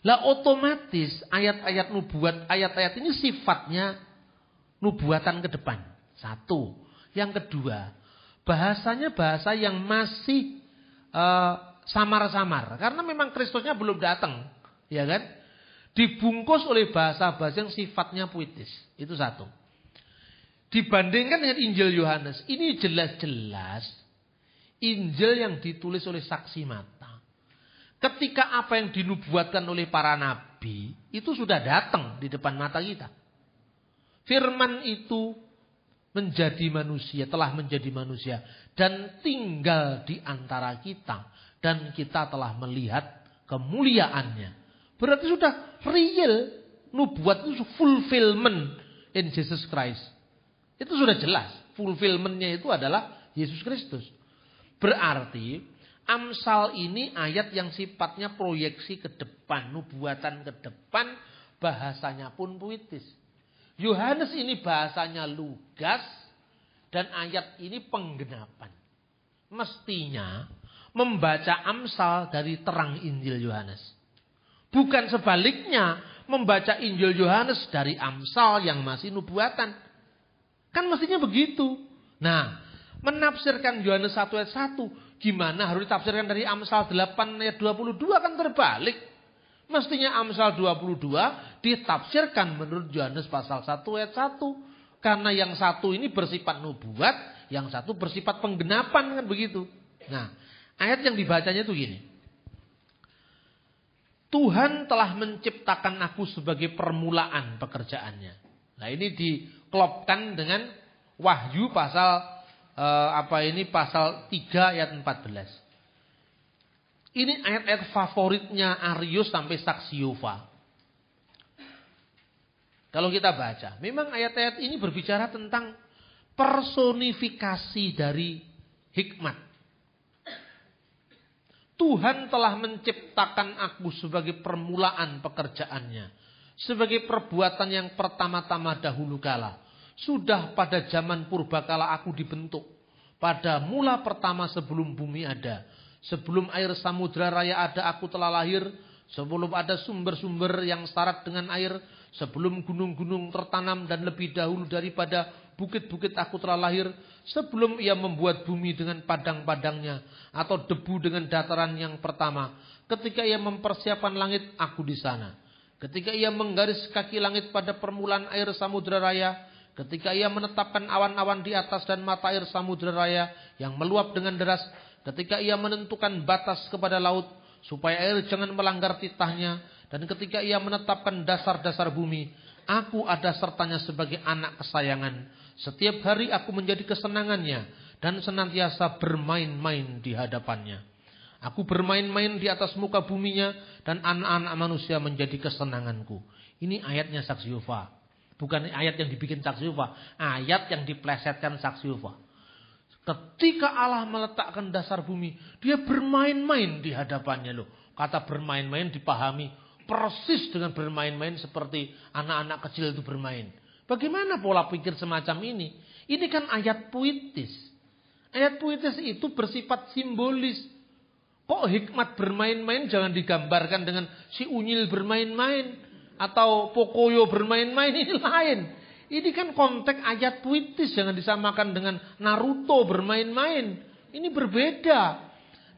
Lah otomatis ayat-ayat nubuat, ayat-ayat ini sifatnya nubuatan ke depan. Satu. Yang kedua, bahasanya bahasa yang masih samar-samar. Karena memang Kristusnya belum datang. Ya kan? Dibungkus oleh bahasa-bahasa yang sifatnya puitis. Itu satu. Dibandingkan dengan Injil Yohanes. Ini jelas-jelas Injil yang ditulis oleh saksi mata. Ketika apa yang dinubuatkan oleh para nabi. Itu sudah datang di depan mata kita. Firman itu menjadi manusia, telah menjadi manusia. Dan tinggal di antara kita. Dan kita telah melihat kemuliaannya. Berarti sudah real. Nubuat itu fulfillment in Jesus Christ. Itu sudah jelas. Fulfillmentnya itu adalah Yesus Kristus. Berarti Amsal ini ayat yang sifatnya proyeksi ke depan. Nubuatan ke depan. Bahasanya pun puitis. Yohanes ini bahasanya lugas. Dan ayat ini penggenapan. Mestinya membaca Amsal dari terang Injil Yohanes. Bukan sebaliknya membaca Injil Yohanes dari Amsal yang masih nubuatan. Kan mestinya begitu. Nah, menafsirkan Yohanes 1 ayat 1. Gimana harus ditafsirkan dari Amsal 8 ayat 22 kan terbalik. Mestinya Amsal 22 ditafsirkan menurut Yohanes pasal 1 ayat 1. Karena yang satu ini bersifat nubuat, yang satu bersifat penggenapan kan begitu. Nah, ayat yang dibacanya itu gini. Tuhan telah menciptakan aku sebagai permulaan pekerjaannya. Nah ini diklopkan dengan Wahyu pasal pasal 3 ayat 14. Ini ayat-ayat favoritnya Arius sampai Saksiova. Kalau kita baca, memang ayat-ayat ini berbicara tentang personifikasi dari hikmat. Tuhan telah menciptakan aku sebagai permulaan pekerjaannya. Sebagai perbuatan yang pertama-tama dahulu kala. Sudah pada zaman purbakala aku dibentuk. Pada mula pertama sebelum bumi ada. Sebelum air samudra raya ada aku telah lahir. Sebelum ada sumber-sumber yang syarat dengan air. Sebelum gunung-gunung tertanam dan lebih dahulu daripada bukit-bukit aku telah lahir. Sebelum ia membuat bumi dengan padang-padangnya. Atau debu dengan dataran yang pertama. Ketika ia mempersiapkan langit, aku di sana. Ketika ia menggaris kaki langit pada permulaan air samudra raya. Ketika ia menetapkan awan-awan di atas dan mata air samudra raya yang meluap dengan deras. Ketika ia menentukan batas kepada laut. Supaya air jangan melanggar titahnya. Dan ketika ia menetapkan dasar-dasar bumi. Aku ada sertanya sebagai anak kesayangan. Setiap hari aku menjadi kesenangannya dan senantiasa bermain-main di hadapannya. Aku bermain-main di atas muka buminya dan anak-anak manusia menjadi kesenanganku. Ini ayatnya saksi Yehova. Bukan ayat yang dibikin saksi Yehova. Ayat yang diplesetkan saksi Yehova. Ketika Allah meletakkan dasar bumi, dia bermain-main di hadapannya loh. Kata bermain-main dipahami persis dengan bermain-main seperti anak-anak kecil itu bermain. Bagaimana pola pikir semacam ini? Ini kan ayat puitis. Ayat puitis itu bersifat simbolis. Kok hikmat bermain-main jangan digambarkan dengan si unyil bermain-main atau Pocoyo bermain-main, ini lain. Ini kan konteks ayat puitis, jangan disamakan dengan Naruto bermain-main. Ini berbeda.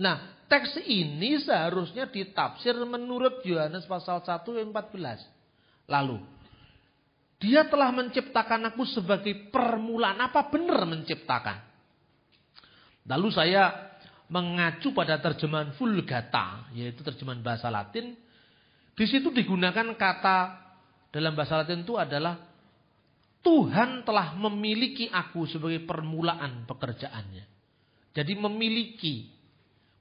Nah, teks ini seharusnya ditafsir menurut Yohanes pasal 1 ayat 14. Lalu, dia telah menciptakan aku sebagai permulaan. Apa benar menciptakan? Lalu saya mengacu pada terjemahan Vulgata, yaitu terjemahan bahasa Latin. Di situ digunakan kata dalam bahasa Latin itu adalah Tuhan telah memiliki aku sebagai permulaan pekerjaannya. Jadi memiliki,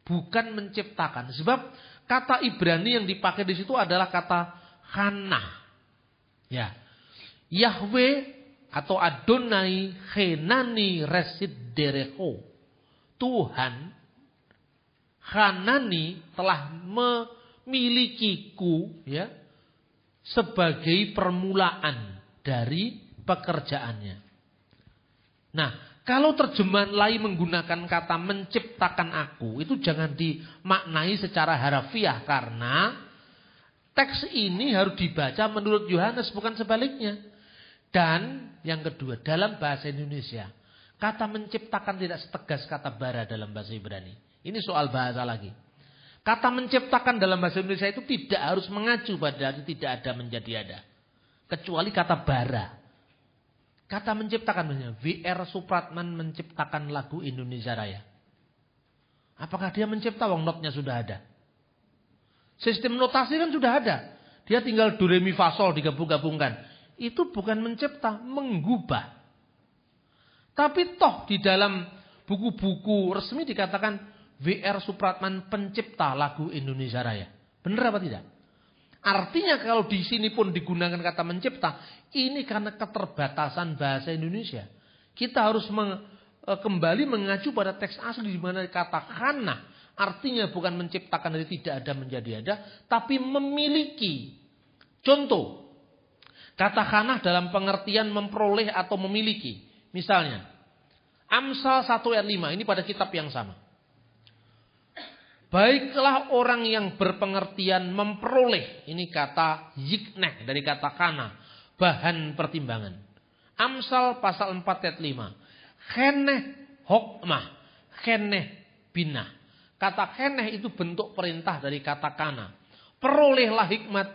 bukan menciptakan. Sebab kata Ibrani yang dipakai di situ adalah kata Chana. Ya, Yahweh atau Adonai Chenani Resid Dereho. Tuhan Hanani telah memilikiku, ya, sebagai permulaan dari pekerjaannya. Nah, kalau terjemahan lain menggunakan kata menciptakan aku, itu jangan dimaknai secara harafiah karena teks ini harus dibaca menurut Yohanes, bukan sebaliknya. Dan yang kedua, dalam bahasa Indonesia, kata menciptakan tidak setegas kata bara dalam bahasa Ibrani. Ini soal bahasa lagi. Kata menciptakan dalam bahasa Indonesia itu tidak harus mengacu pada tidak ada menjadi ada. Kecuali kata bara. Kata menciptakan misalnya, W.R. Supratman menciptakan lagu Indonesia Raya. Apakah dia mencipta? Wong notnya sudah ada. Sistem notasi kan sudah ada. Dia tinggal do re mi fa sol digabung-gabungkan. Itu bukan mencipta, menggubah. Tapi toh di dalam buku-buku resmi dikatakan W.R. Supratman pencipta lagu Indonesia Raya. Benar apa tidak? Artinya kalau di sini pun digunakan kata mencipta, ini karena keterbatasan bahasa Indonesia. Kita harus kembali mengacu pada teks asli di mana kata khana, artinya bukan menciptakan dari tidak ada menjadi ada, tapi memiliki. Contoh, kata khana dalam pengertian memperoleh atau memiliki. Misalnya, Amsal 1 ayat 5, ini pada kitab yang sama. Baiklah orang yang berpengertian memperoleh. Ini kata yikneh dari kata kana. Bahan pertimbangan. Amsal pasal 4 ayat 5. Kheneh hokmah. Kheneh binah. Kata kheneh itu bentuk perintah dari kata kana. Perolehlah hikmat.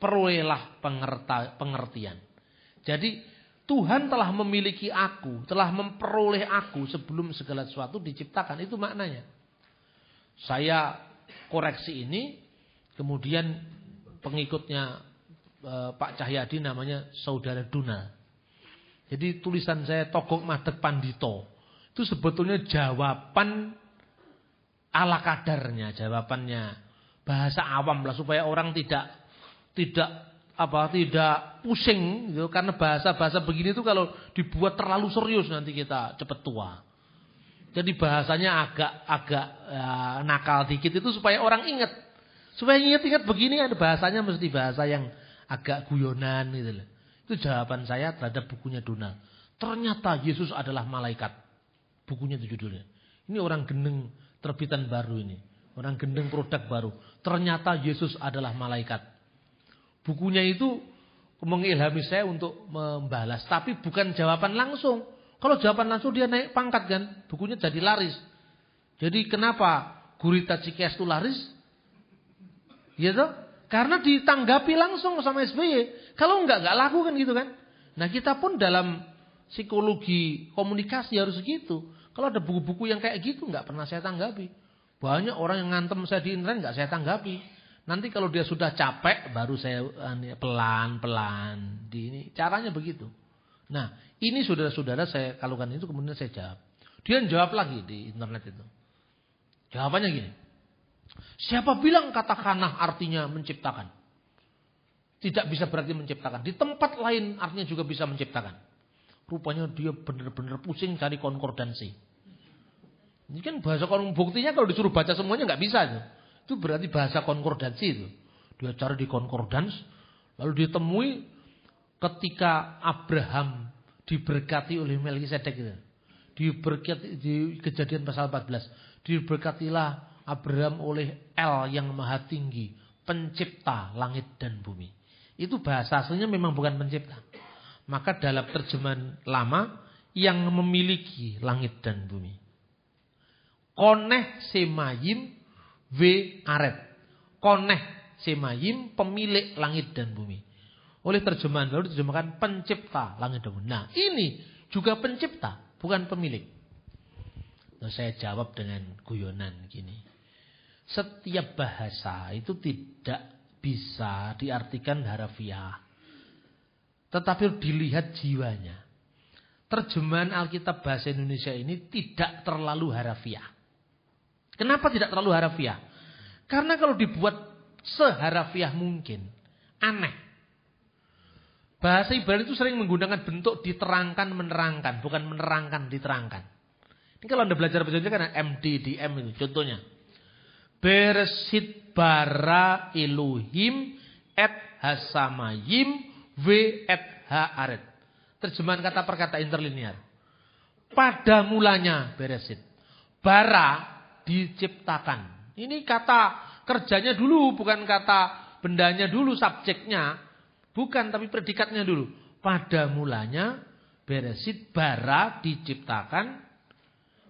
Perolehlah pengertian. Jadi Tuhan telah memiliki aku. Telah memperoleh aku sebelum segala sesuatu diciptakan. Itu maknanya. Saya koreksi ini, kemudian pengikutnya Pak Cahyadi namanya Saudara Duna. Jadi tulisan saya Togok Madeg Pandito itu sebetulnya jawaban ala kadarnya, jawabannya bahasa awam lah supaya orang tidak pusing gitu, karena bahasa begini itu kalau dibuat terlalu serius nanti kita cepat tua. Jadi bahasanya agak nakal dikit itu supaya orang ingat. Supaya ingat begini ada bahasanya mesti bahasa yang agak guyonan gitu loh. Itu jawaban saya terhadap bukunya Donald. Ternyata Yesus adalah malaikat. Bukunya itu judulnya. Ini orang gendeng terbitan baru ini. Orang gendeng produk baru. Ternyata Yesus adalah malaikat. Bukunya itu mengilhami saya untuk membalas. Tapi bukan jawaban langsung. Kalau jawaban langsung dia naik pangkat kan. Bukunya jadi laris. Jadi kenapa Gurita Cikes itu laris? Gitu? Karena ditanggapi langsung sama SBY. Kalau enggak laku kan gitu kan. Nah kita pun dalam psikologi komunikasi harus gitu. Kalau ada buku-buku yang kayak gitu enggak pernah saya tanggapi. Banyak orang yang ngantem saya di internet enggak saya tanggapi. Nanti kalau dia sudah capek baru saya pelan-pelan. Caranya begitu. Nah, ini saudara-saudara saya kalukan itu kemudian saya jawab. Dia jawab lagi di internet itu. Jawabannya gini. Siapa bilang kata khanah artinya menciptakan? Tidak bisa berarti menciptakan. Di tempat lain artinya juga bisa menciptakan. Rupanya dia benar-benar pusing cari konkordansi. Ini kan bahasa buktinya kalau disuruh baca semuanya nggak bisa itu. Itu berarti bahasa konkordansi itu. Dia cari di konkordans, lalu ditemui ketika Abraham diberkati oleh Melkisedek itu. Diberkati di Kejadian pasal 14. Diberkatilah Abraham oleh El yang maha tinggi, pencipta langit dan bumi. Itu bahasa aslinya memang bukan pencipta. Maka dalam terjemahan lama yang memiliki langit dan bumi. Koneh semayim ve aret. Koneh semayim pemilik langit dan bumi. Oleh terjemahan baru diterjemahkan pencipta langit dan bumi. Nah ini juga pencipta, bukan pemilik. Nah, saya jawab dengan guyonan gini. Setiap bahasa itu tidak bisa diartikan harafiah. Tetapi dilihat jiwanya. Terjemahan Alkitab bahasa Indonesia ini tidak terlalu harafiah. Kenapa tidak terlalu harafiah? Karena kalau dibuat seharafiah mungkin, aneh. Bahasa Ibrani itu sering menggunakan bentuk diterangkan, menerangkan. Bukan menerangkan, diterangkan. Ini kalau Anda belajar bahasa Indonesia kan MD, DM itu contohnya. Bereshit bara Elohim et hasamayim ve et haaret. Terjemahan kata per kata interlinear. Pada mulanya bereshit. Bara diciptakan. Ini kata kerjanya dulu, bukan kata bendanya dulu, subjeknya. Bukan, tapi predikatnya dulu. Pada mulanya bereshit bara diciptakan.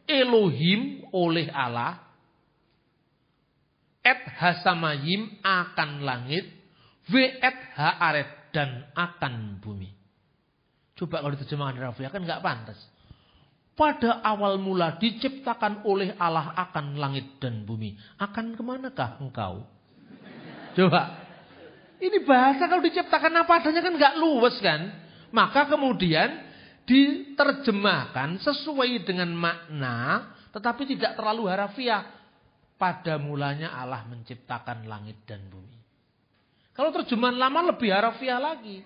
Elohim oleh Allah. Et hasamayim akan langit. Ve et haaret dan akan bumi. Coba kalau diterjemahkan harafiah kan nggak pantas. Pada awal mula diciptakan oleh Allah akan langit dan bumi. Akan kemanakah engkau? Coba. Ini bahasa kalau diciptakan apa adanya kan nggak luwes kan. Maka kemudian diterjemahkan sesuai dengan makna. Tetapi tidak terlalu harafiah. Pada mulanya Allah menciptakan langit dan bumi. Kalau terjemahan lama lebih harafiah lagi.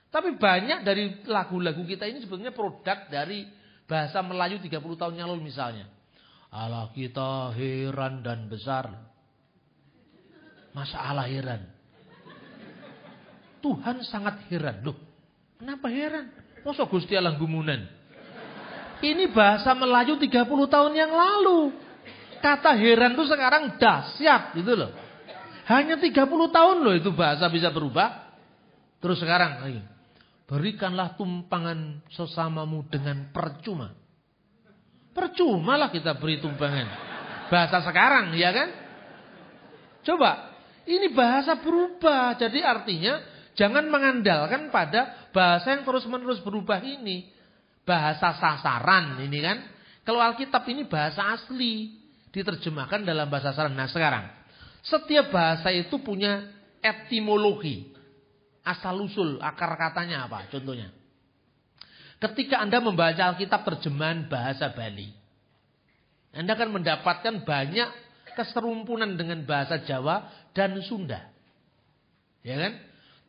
Tapi banyak dari lagu-lagu kita ini sebetulnya produk dari bahasa Melayu 30 tahun yang lalu misalnya. Allah kita heran dan besar. Masa Allah heran? Tuhan sangat heran. Loh, kenapa heran? Masa Gusti Allah gumunan? Ini bahasa Melayu 30 tahun yang lalu. Kata heran itu sekarang dahsyat gitu loh. Hanya 30 tahun loh itu bahasa bisa berubah. Terus sekarang lagi. Berikanlah tumpangan sesamamu dengan percuma. Percuma lah kita beri tumpangan. Bahasa sekarang, ya kan? Coba, ini bahasa berubah. Jadi artinya, jangan mengandalkan pada bahasa yang terus-menerus berubah ini. Bahasa sasaran ini kan. Kalau Alkitab ini bahasa asli. Diterjemahkan dalam bahasa sasaran. Nah sekarang, setiap bahasa itu punya etimologi. Asal-usul, akar katanya apa? Contohnya. Ketika Anda membaca Alkitab terjemahan bahasa Bali. Anda akan mendapatkan banyak keserumpunan dengan bahasa Jawa dan Sunda. Ya kan?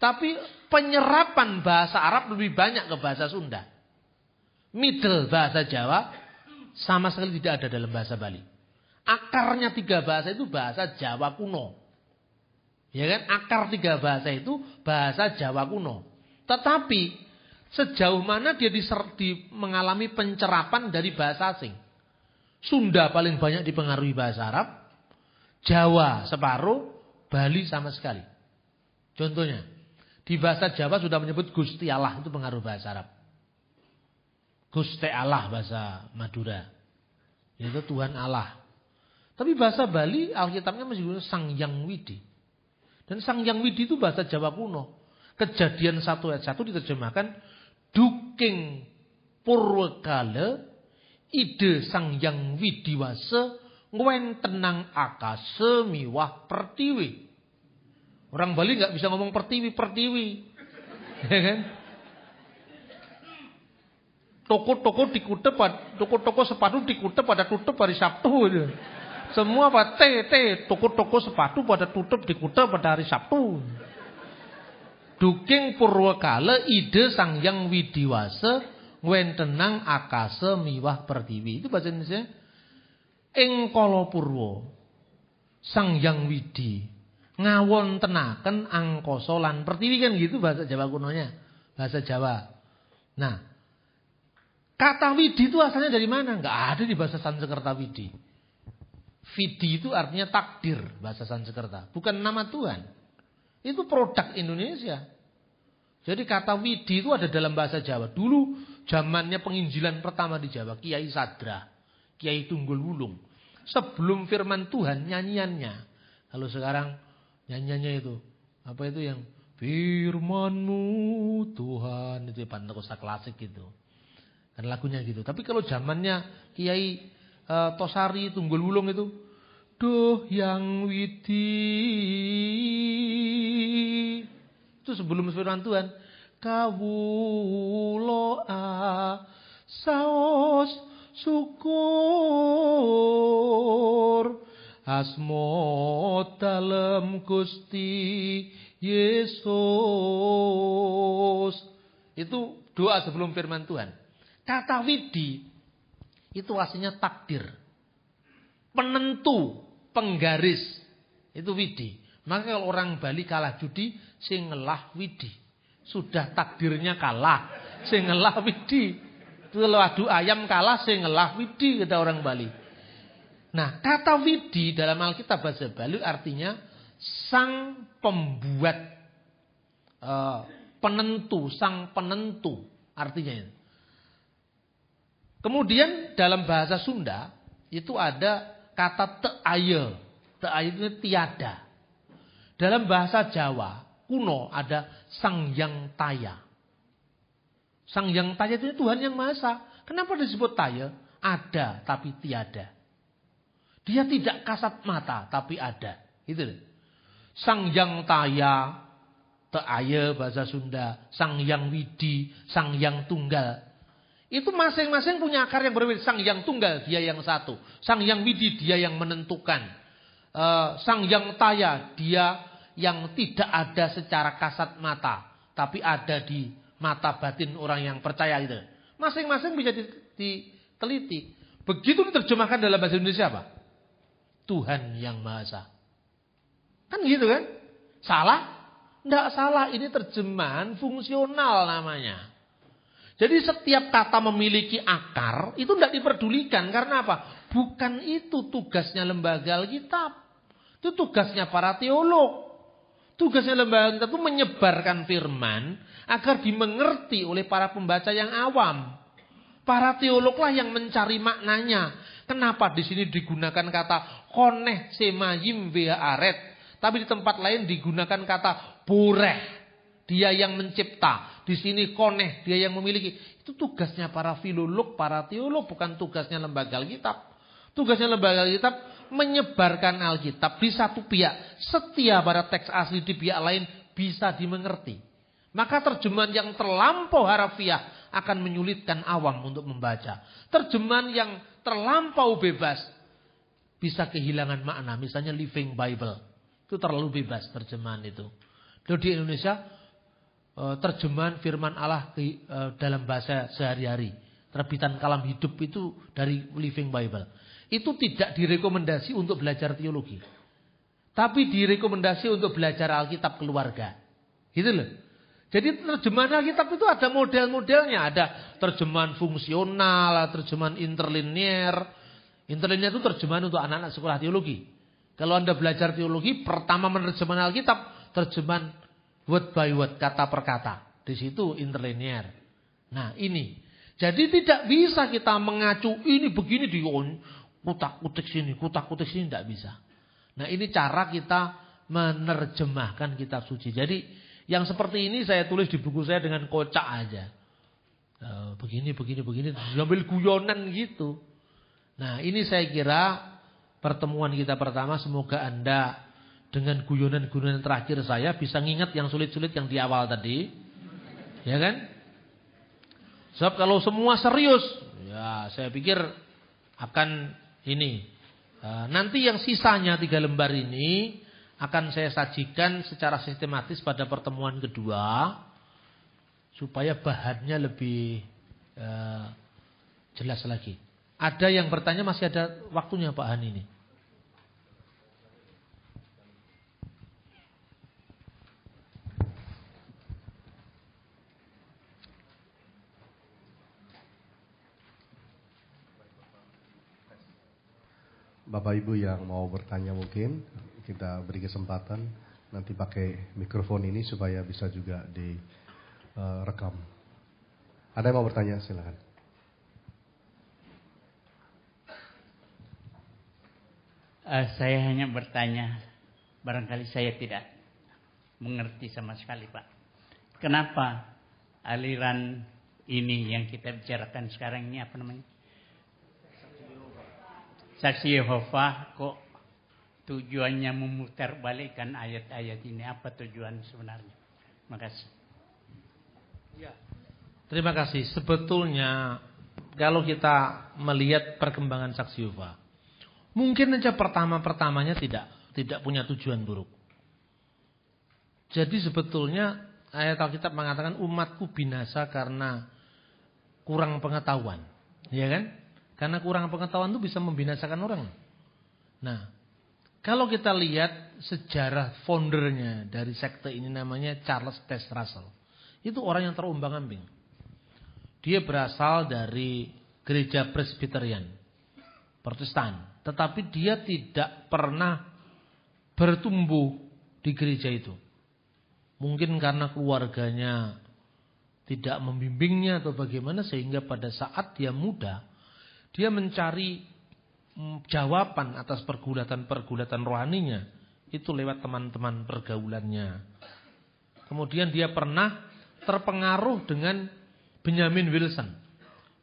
Tapi penyerapan bahasa Arab lebih banyak ke bahasa Sunda. Middle bahasa Jawa sama sekali tidak ada dalam bahasa Bali. Akarnya 3 bahasa itu bahasa Jawa kuno. Ya kan? Akar 3 bahasa itu bahasa Jawa kuno. Tetapi sejauh mana dia mengalami pencerapan dari bahasa asing. Sunda paling banyak dipengaruhi bahasa Arab. Jawa separuh. Bali sama sekali. Contohnya. Di bahasa Jawa sudah menyebut Gusti Allah. Itu pengaruh bahasa Arab. Gusti Allah bahasa Madura. Itu Tuhan Allah. Tapi bahasa Bali Alkitabnya masih gunakan Sang Hyang Widi. Dan Sang Hyang Widi itu bahasa Jawa kuno. Kejadian 1 ayat 1 diterjemahkan. Duking purwakala ide Sang Hyang Widiwasa ngwen tenang akase miwah pertiwi. Orang Bali nggak bisa ngomong pertiwi. Ya kan? Toko-toko dikutip, toko-toko sepatu dikutip pada tutup hari Sabtu. Semua apa? Toko-toko sepatu pada tutup dikutip pada hari Sabtu. Duking Purwakala ide Sang Hyang Widiwasa ngwentenang akasa miwah pertiwi. Itu bahasa Indonesia. Ing kala purwa Sang Hyang Widi ngawontenaken angkasa lan pertiwi, kan gitu bahasa Jawa kunonya. Bahasa Jawa. Nah, kata Widi itu asalnya dari mana? Enggak ada di bahasa Sanskerta Widi. Widi itu artinya takdir bahasa Sanskerta, bukan nama Tuhan. Itu produk Indonesia. Jadi kata Widi itu ada dalam bahasa Jawa. Dulu zamannya penginjilan pertama di Jawa, Kiai Sadra, Kiai Tunggul Wulung. Sebelum firman Tuhan nyanyiannya. Kalau sekarang nyanyiannya itu apa itu yang firman-Mu Tuhan, itu Pantekosta klasik gitu. Kan lagunya gitu. Tapi kalau zamannya Kiai Tosari Tunggul Wulung itu, Duh Yang Widi, itu sebelum firman Tuhan. Kawula saos syukur asma dalem Gusti Yesus. Itu doa sebelum firman Tuhan. Kata Widi itu aslinya takdir, penentu, penggaris. Itu Widi. Maka kalau orang Bali kalah judi, sing ngelah Widi. Sudah takdirnya kalah, sing ngelah Widi. Itu kalau adu ayam kalah, sing ngelah Widi, kata orang Bali. Nah, kata Widi dalam Alkitab bahasa Bali artinya sang pembuat, penentu, sang penentu artinya itu. Kemudian dalam bahasa Sunda itu ada kata teaye. Teaye itu tiada. Dalam bahasa Jawa kuno ada Sang Hyang Taya. Sang Hyang Taya itu Tuhan yang Maha Esa. Kenapa disebut Taya? Ada tapi tiada. Dia tidak kasat mata tapi ada. Itu. Sang Hyang Taya, teaye bahasa Sunda, Sang Hyang Widi, Sang Hyang Tunggal. Itu masing-masing punya akar yang berbeda. Sang Hyang Tunggal dia yang satu. Sang Hyang Widi dia yang menentukan. Sang Hyang Taya dia yang tidak ada secara kasat mata. Tapi ada di mata batin orang yang percaya itu. Masing-masing bisa diteliti. Begitu diterjemahkan dalam bahasa Indonesia apa? Tuhan yang Maha Esa. Kan gitu kan? Salah? Tidak salah. Ini terjemahan fungsional namanya. Jadi setiap kata memiliki akar itu tidak diperdulikan. Karena apa? Bukan itu tugasnya lembaga Alkitab. Itu tugasnya para teolog. Tugasnya lembaga Alkitab itu menyebarkan firman agar dimengerti oleh para pembaca yang awam. Para teologlah yang mencari maknanya. Kenapa di sini digunakan kata koneh semayim vea aret. Tapi di tempat lain digunakan kata boreh. Dia yang mencipta. Di sini koneh, dia yang memiliki. Itu tugasnya para filolog, para teolog. Bukan tugasnya lembaga Alkitab. Tugasnya lembaga Alkitab menyebarkan Alkitab di satu pihak. Setia pada teks asli di pihak lain bisa dimengerti. Maka terjemahan yang terlampau harafiah akan menyulitkan awam untuk membaca. Terjemahan yang terlampau bebas bisa kehilangan makna. Misalnya Living Bible. Itu terlalu bebas terjemahan itu. Lalu di Indonesia terjemahan firman Allah dalam bahasa sehari-hari. Terbitan Kalam Hidup itu dari Living Bible. Itu tidak direkomendasi untuk belajar teologi. Tapi direkomendasi untuk belajar Alkitab keluarga. Gitu loh. Jadi terjemahan Alkitab itu ada model-modelnya. Ada terjemahan fungsional, terjemahan interlinear. Interlinear itu terjemahan untuk anak-anak sekolah teologi. Kalau Anda belajar teologi, pertama menerjemahkan Alkitab, terjemahan word by word, kata per kata. Di situ interlinear. Nah ini. Jadi tidak bisa kita mengacu ini begini di kutak-kutik sini, kutak-kutik sini. Tidak bisa. Nah ini cara kita menerjemahkan kitab suci. Jadi yang seperti ini saya tulis di buku saya dengan kocak aja. Begini. Diambil guyonan gitu. Nah ini saya kira pertemuan kita pertama. Semoga Anda dengan guyonan-guyonan terakhir saya bisa ngingat yang sulit-sulit yang di awal tadi. Ya kan? Sebab kalau semua serius, ya saya pikir akan ini. Nanti yang sisanya 3 lembar ini akan saya sajikan secara sistematis pada pertemuan kedua. Supaya bahannya lebih jelas lagi. Ada yang bertanya, masih ada waktunya Pak Han ini. Bapak Ibu yang mau bertanya mungkin kita beri kesempatan nanti pakai mikrofon ini supaya bisa juga direkam. Ada yang mau bertanya silakan. Saya hanya bertanya, barangkali saya tidak mengerti sama sekali Pak. Kenapa aliran ini yang kita bicarakan sekarang ini apa namanya? Saksi Yehova kok tujuannya memutarbalikkan ayat-ayat ini? Apa tujuan sebenarnya? Makasih. Ya. Terima kasih. Sebetulnya kalau kita melihat perkembangan saksi Yehova, mungkin saja pertama-pertamanya tidak punya tujuan buruk. Jadi sebetulnya ayat Alkitab mengatakan umatku binasa karena kurang pengetahuan, ya kan? Karena kurang pengetahuan itu bisa membinasakan orang. Nah, kalau kita lihat sejarah foundernya dari sekte ini namanya Charles Taze Russell. Itu orang yang terombang-ambing. Dia berasal dari gereja Presbyterian, Protestan. Tetapi dia tidak pernah bertumbuh di gereja itu. Mungkin karena keluarganya tidak membimbingnya atau bagaimana, sehingga pada saat dia muda, dia mencari jawaban atas pergulatan-pergulatan rohaninya itu lewat teman-teman pergaulannya. Kemudian dia pernah terpengaruh dengan Benjamin Wilson.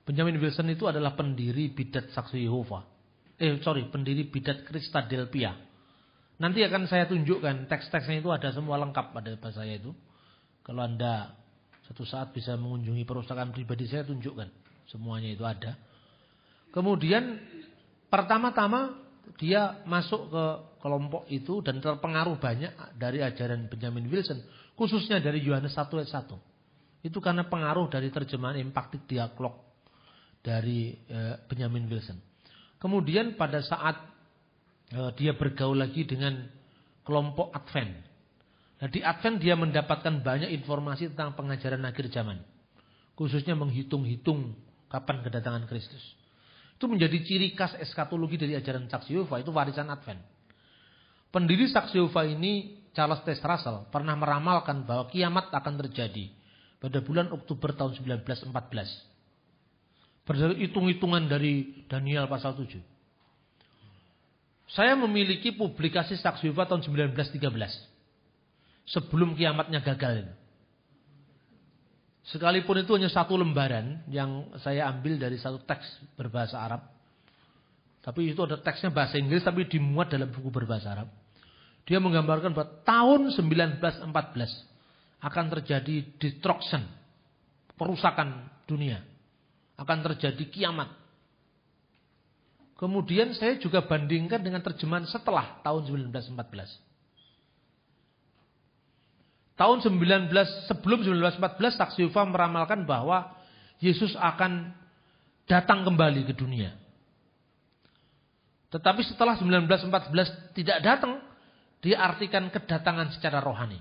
Benjamin Wilson itu adalah pendiri bidat Saksi Yehova. Pendiri bidat Christadelphia. Nanti akan saya tunjukkan teks-teksnya, itu ada semua lengkap pada saya itu. Kalau Anda suatu saat bisa mengunjungi perpustakaan pribadi saya, tunjukkan semuanya itu ada. Kemudian pertama-tama dia masuk ke kelompok itu dan terpengaruh banyak dari ajaran Benjamin Wilson, khususnya dari Yohanes 1 ayat 1. Itu karena pengaruh dari terjemahan Emphatic Dialogue dari Benjamin Wilson. Kemudian pada saat dia bergaul lagi dengan kelompok Advent. Nah, di Advent dia mendapatkan banyak informasi tentang pengajaran akhir zaman, khususnya menghitung-hitung kapan kedatangan Kristus. Itu menjadi ciri khas eskatologi dari ajaran Saksi Yehova, itu warisan Advent. Pendiri Saksi Yehova ini, Charles Taze Russell, pernah meramalkan bahwa kiamat akan terjadi pada bulan Oktober tahun 1914. Berdasarkan hitung-hitungan dari Daniel pasal 7. Saya memiliki publikasi Saksi Yehova tahun 1913. Sebelum kiamatnya gagal. Sekalipun itu hanya satu lembaran yang saya ambil dari satu teks berbahasa Arab. Tapi itu ada teksnya bahasa Inggris tapi dimuat dalam buku berbahasa Arab. Dia menggambarkan bahwa tahun 1914 akan terjadi destruction, perusakan dunia. Akan terjadi kiamat. Kemudian saya juga bandingkan dengan terjemahan setelah tahun 1914. Tahun sebelum 1914 Saksi Yehova meramalkan bahwa Yesus akan datang kembali ke dunia. Tetapi setelah 1914 tidak datang, dia artikan kedatangan secara rohani.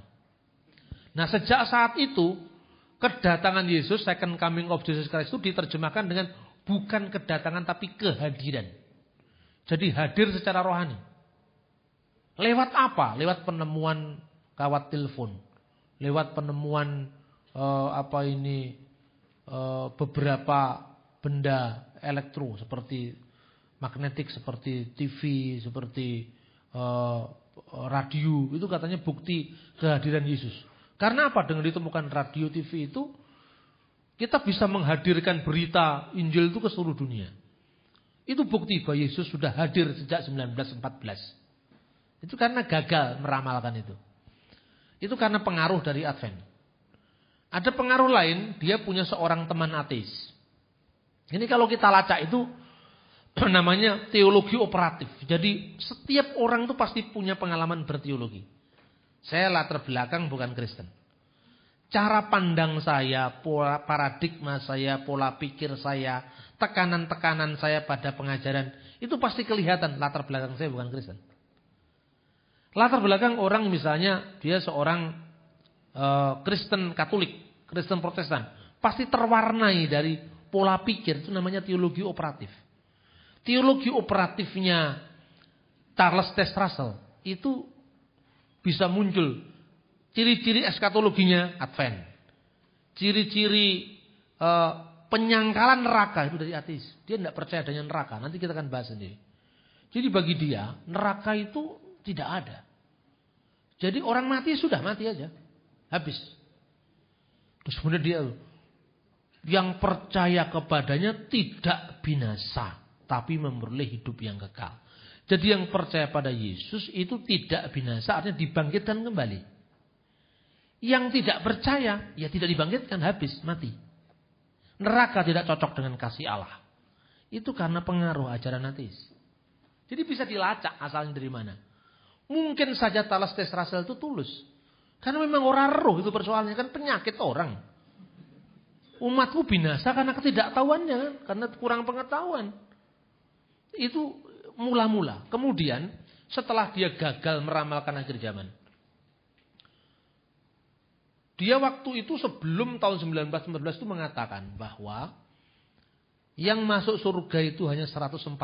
Nah, sejak saat itu kedatangan Yesus, second coming of Jesus Christ, itu diterjemahkan dengan bukan kedatangan tapi kehadiran. Jadi hadir secara rohani. Lewat apa? Lewat penemuan kawat telepon. Lewat penemuan beberapa benda elektro seperti magnetik, seperti TV, seperti radio. Itu katanya bukti kehadiran Yesus. Karena apa? Dengan ditemukan radio, TV itu kita bisa menghadirkan berita Injil itu ke seluruh dunia. Itu bukti bahwa Yesus sudah hadir sejak 1914. Itu karena gagal meramalkan itu. Itu karena pengaruh dari Advent. Ada pengaruh lain, dia punya seorang teman ateis. Ini kalau kita lacak itu namanya teologi operatif. Jadi setiap orang itu pasti punya pengalaman berteologi. Saya latar belakang bukan Kristen. Cara pandang saya, pola paradigma saya, pola pikir saya, tekanan-tekanan saya pada pengajaran, itu pasti kelihatan latar belakang saya bukan Kristen. Latar belakang orang misalnya dia seorang Kristen Katolik, Kristen Protestan, pasti terwarnai dari pola pikir, itu namanya teologi operatif. Teologi operatifnya Charles Taze Russell itu bisa muncul ciri-ciri eskatologinya Advent. Ciri-ciri penyangkalan neraka itu dari ateis. Dia tidak percaya adanya neraka. Nanti kita akan bahas sendiri. Jadi bagi dia neraka itu tidak ada. Jadi orang mati sudah mati aja. Habis. Terus kemudian dia yang percaya kepadanya tidak binasa, tapi memperoleh hidup yang kekal. Jadi yang percaya pada Yesus itu tidak binasa, artinya dibangkitkan kembali. Yang tidak percaya, ya tidak dibangkitkan, habis, mati. Neraka tidak cocok dengan kasih Allah. Itu karena pengaruh ajaran ateis. Jadi bisa dilacak asalnya dari mana. Mungkin saja Charles Taze Russell itu tulus. Karena memang orang roh itu persoalannya, kan penyakit orang. Umatku binasa karena ketidaktahuannya, kan? Karena kurang pengetahuan. Itu mula-mula. Kemudian setelah dia gagal meramalkan akhir zaman. Dia waktu itu sebelum tahun 1914 itu mengatakan bahwa yang masuk surga itu hanya 144.000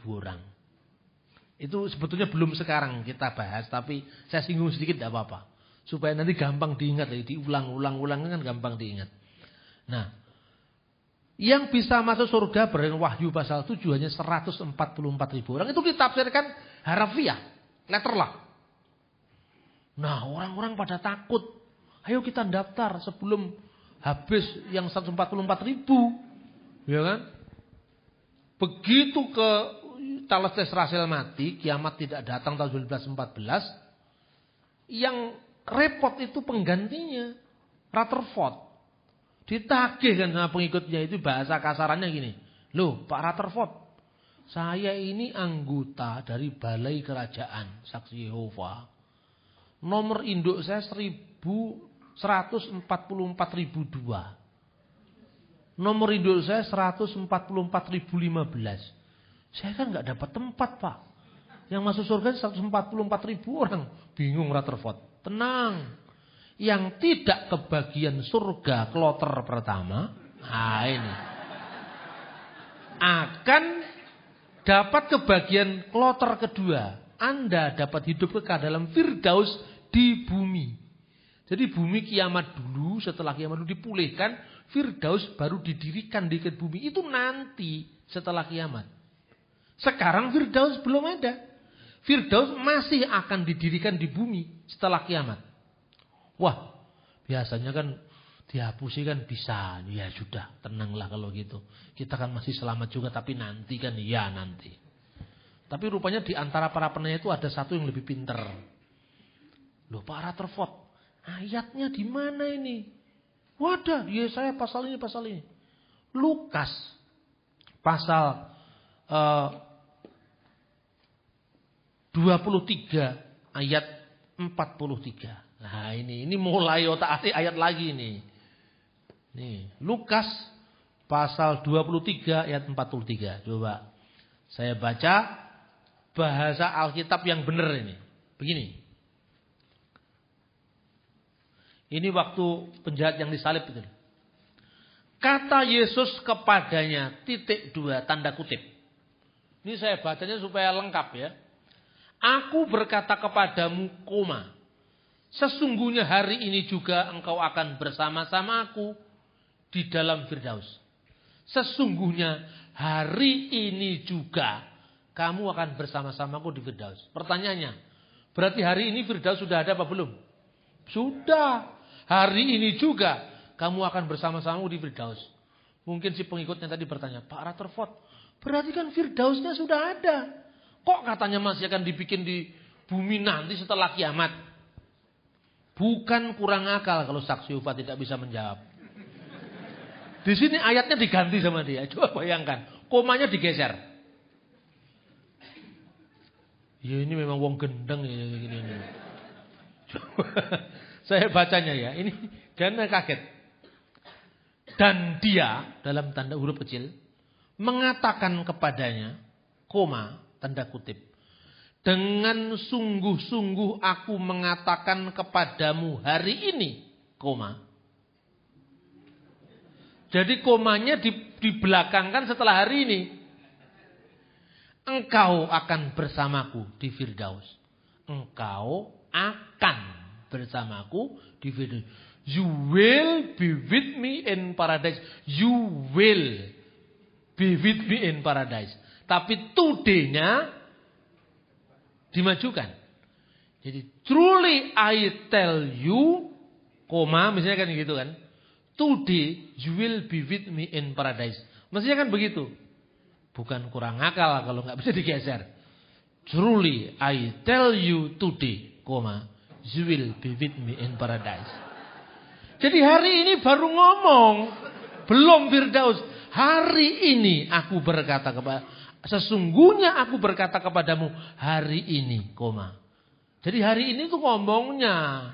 orang. Itu sebetulnya belum sekarang kita bahas, tapi saya singgung sedikit tidak apa-apa. Supaya nanti gampang diingat, diulang-ulang kan gampang diingat. Nah, yang bisa masuk surga berdasarkan Wahyu pasal 7 hanya 144.000 orang. Itu ditafsirkan harafiah, letterlah. Nah, orang-orang pada takut. Ayo kita daftar sebelum habis yang 144.000. Ya kan? Begitu ke Charles Taze Russell mati, kiamat tidak datang tahun 1914. Yang repot itu penggantinya, Rutherford. Ditagih kan sama pengikutnya, itu bahasa kasarannya gini. Loh Pak Rutherford, saya ini anggota dari Balai Kerajaan Saksi Yehova. Nomor induk saya 144.002. Nomor induk saya 144.015. Saya kan nggak dapat tempat Pak. Yang masuk surga 144.000 orang. Bingung Rutherford. Tenang. Yang tidak kebagian surga kloter pertama, nah ini akan dapat kebagian kloter kedua. Anda dapat hidup kekal dalam Firdaus di bumi. Jadi bumi kiamat dulu, setelah kiamat dulu dipulihkan, Firdaus baru didirikan di bumi. Itu nanti setelah kiamat. Sekarang Firdaus belum ada. Firdaus masih akan didirikan di bumi setelah kiamat. Wah, biasanya kan dihapusi kan bisa. Ya sudah, tenanglah kalau gitu. Kita kan masih selamat juga, tapi nanti kan, ya nanti. Tapi rupanya di antara para penanya itu ada satu yang lebih pinter. Loh Pak Rutherford, ayatnya di mana ini? Wadah, Yesaya pasal ini, pasal ini. Lukas pasal 23 ayat 43. Nah ini mulai otak-atik ayat lagi nih. Nih, Lukas pasal 23 ayat 43. Coba saya baca bahasa Alkitab yang benar ini. Begini. Ini waktu penjahat yang disalib itu. Kata Yesus kepadanya, (2) tanda kutip. Ini saya bacanya supaya lengkap ya. Aku berkata kepadamu, koma. Sesungguhnya hari ini juga engkau akan bersama-sama aku di dalam Firdaus. Sesungguhnya hari ini juga kamu akan bersama-sama aku di Firdaus. Pertanyaannya, berarti hari ini Firdaus sudah ada apa belum? Sudah. Hari ini juga kamu akan bersama-sama di Firdaus. Mungkin si pengikutnya tadi bertanya, Pak Rutherford, berarti kan Firdausnya sudah ada. Kok katanya masih akan dibikin di bumi nanti setelah kiamat? Bukan kurang akal kalau saksi Yehova tidak bisa menjawab. Di sini ayatnya diganti sama dia. Coba bayangkan, komanya digeser. Ya ini memang wong gendeng ya gini. Coba saya bacanya ya, ini karena kaget. Dan dia dalam tanda huruf kecil mengatakan kepadanya, koma, tanda kutip. Dengan sungguh-sungguh aku mengatakan kepadamu hari ini, koma. Jadi komanya dibelakangkan setelah hari ini. Engkau akan bersamaku di Firdaus. Engkau akan bersamaku di Firdaus. You will be with me in paradise. You will be with me in paradise. Tapi today-nya dimajukan. Jadi truly I tell you, koma, misalnya kan gitu kan. Today you will be with me in paradise. Maksudnya kan begitu. Bukan kurang akal kalau nggak bisa digeser. Truly I tell you today, koma, you will be with me in paradise. Jadi hari ini baru ngomong, belum Firdaus. Hari ini aku berkata sesungguhnya aku berkata kepadamu hari ini, koma. Jadi hari ini tuh ngomongnya.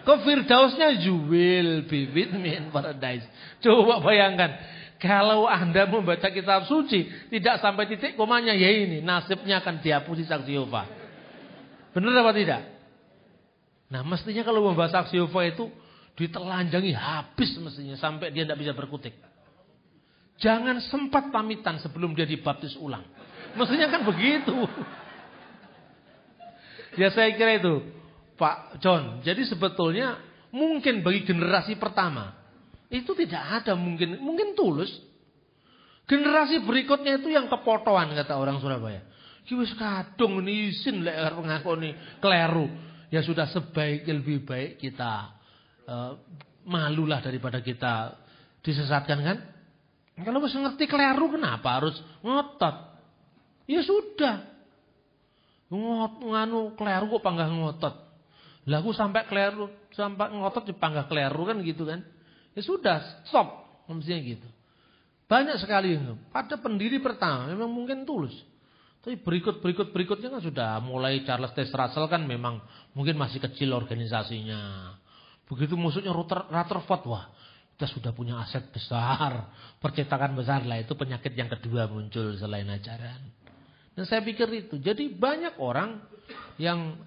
Ke Firdausnya you will be with me in paradise. Coba bayangkan. Kalau Anda membaca kitab suci. Tidak sampai titik komanya. Ya ini nasibnya akan dihapusi saksi Yehova. Benar apa tidak? Nah mestinya kalau membaca saksi Yehova itu ditelanjangi habis mestinya. Sampai dia tidak bisa berkutik. Jangan sempat pamitan sebelum dia dibaptis ulang. Mestinya kan begitu. Ya saya kira itu Pak John. Jadi sebetulnya mungkin bagi generasi pertama itu tidak ada mungkin tulus. Generasi berikutnya itu yang kepotoan kata orang Surabaya. Wis kadung nisin lek ngakoni kleru. Ya sudah lebih baik kita malulah daripada kita disesatkan kan? Kalau wis ngerti kleru kenapa harus ngotot? Ya sudah. Nganu kleru kok panggah ngotot. Lah aku sampai kleru, sampai ngotot dipanggah kleru kan gitu kan. Ya sudah, stop. Mestinya gitu. Banyak sekali pada pendiri pertama memang mungkin tulus. Tapi berikutnya kan sudah mulai Charles Taze Russell kan memang mungkin masih kecil organisasinya. Begitu musuhnya Rutherford, wah kita sudah punya aset besar, percetakan besar lah, itu penyakit yang kedua muncul selain ajaran. Dan saya pikir itu. Jadi banyak orang yang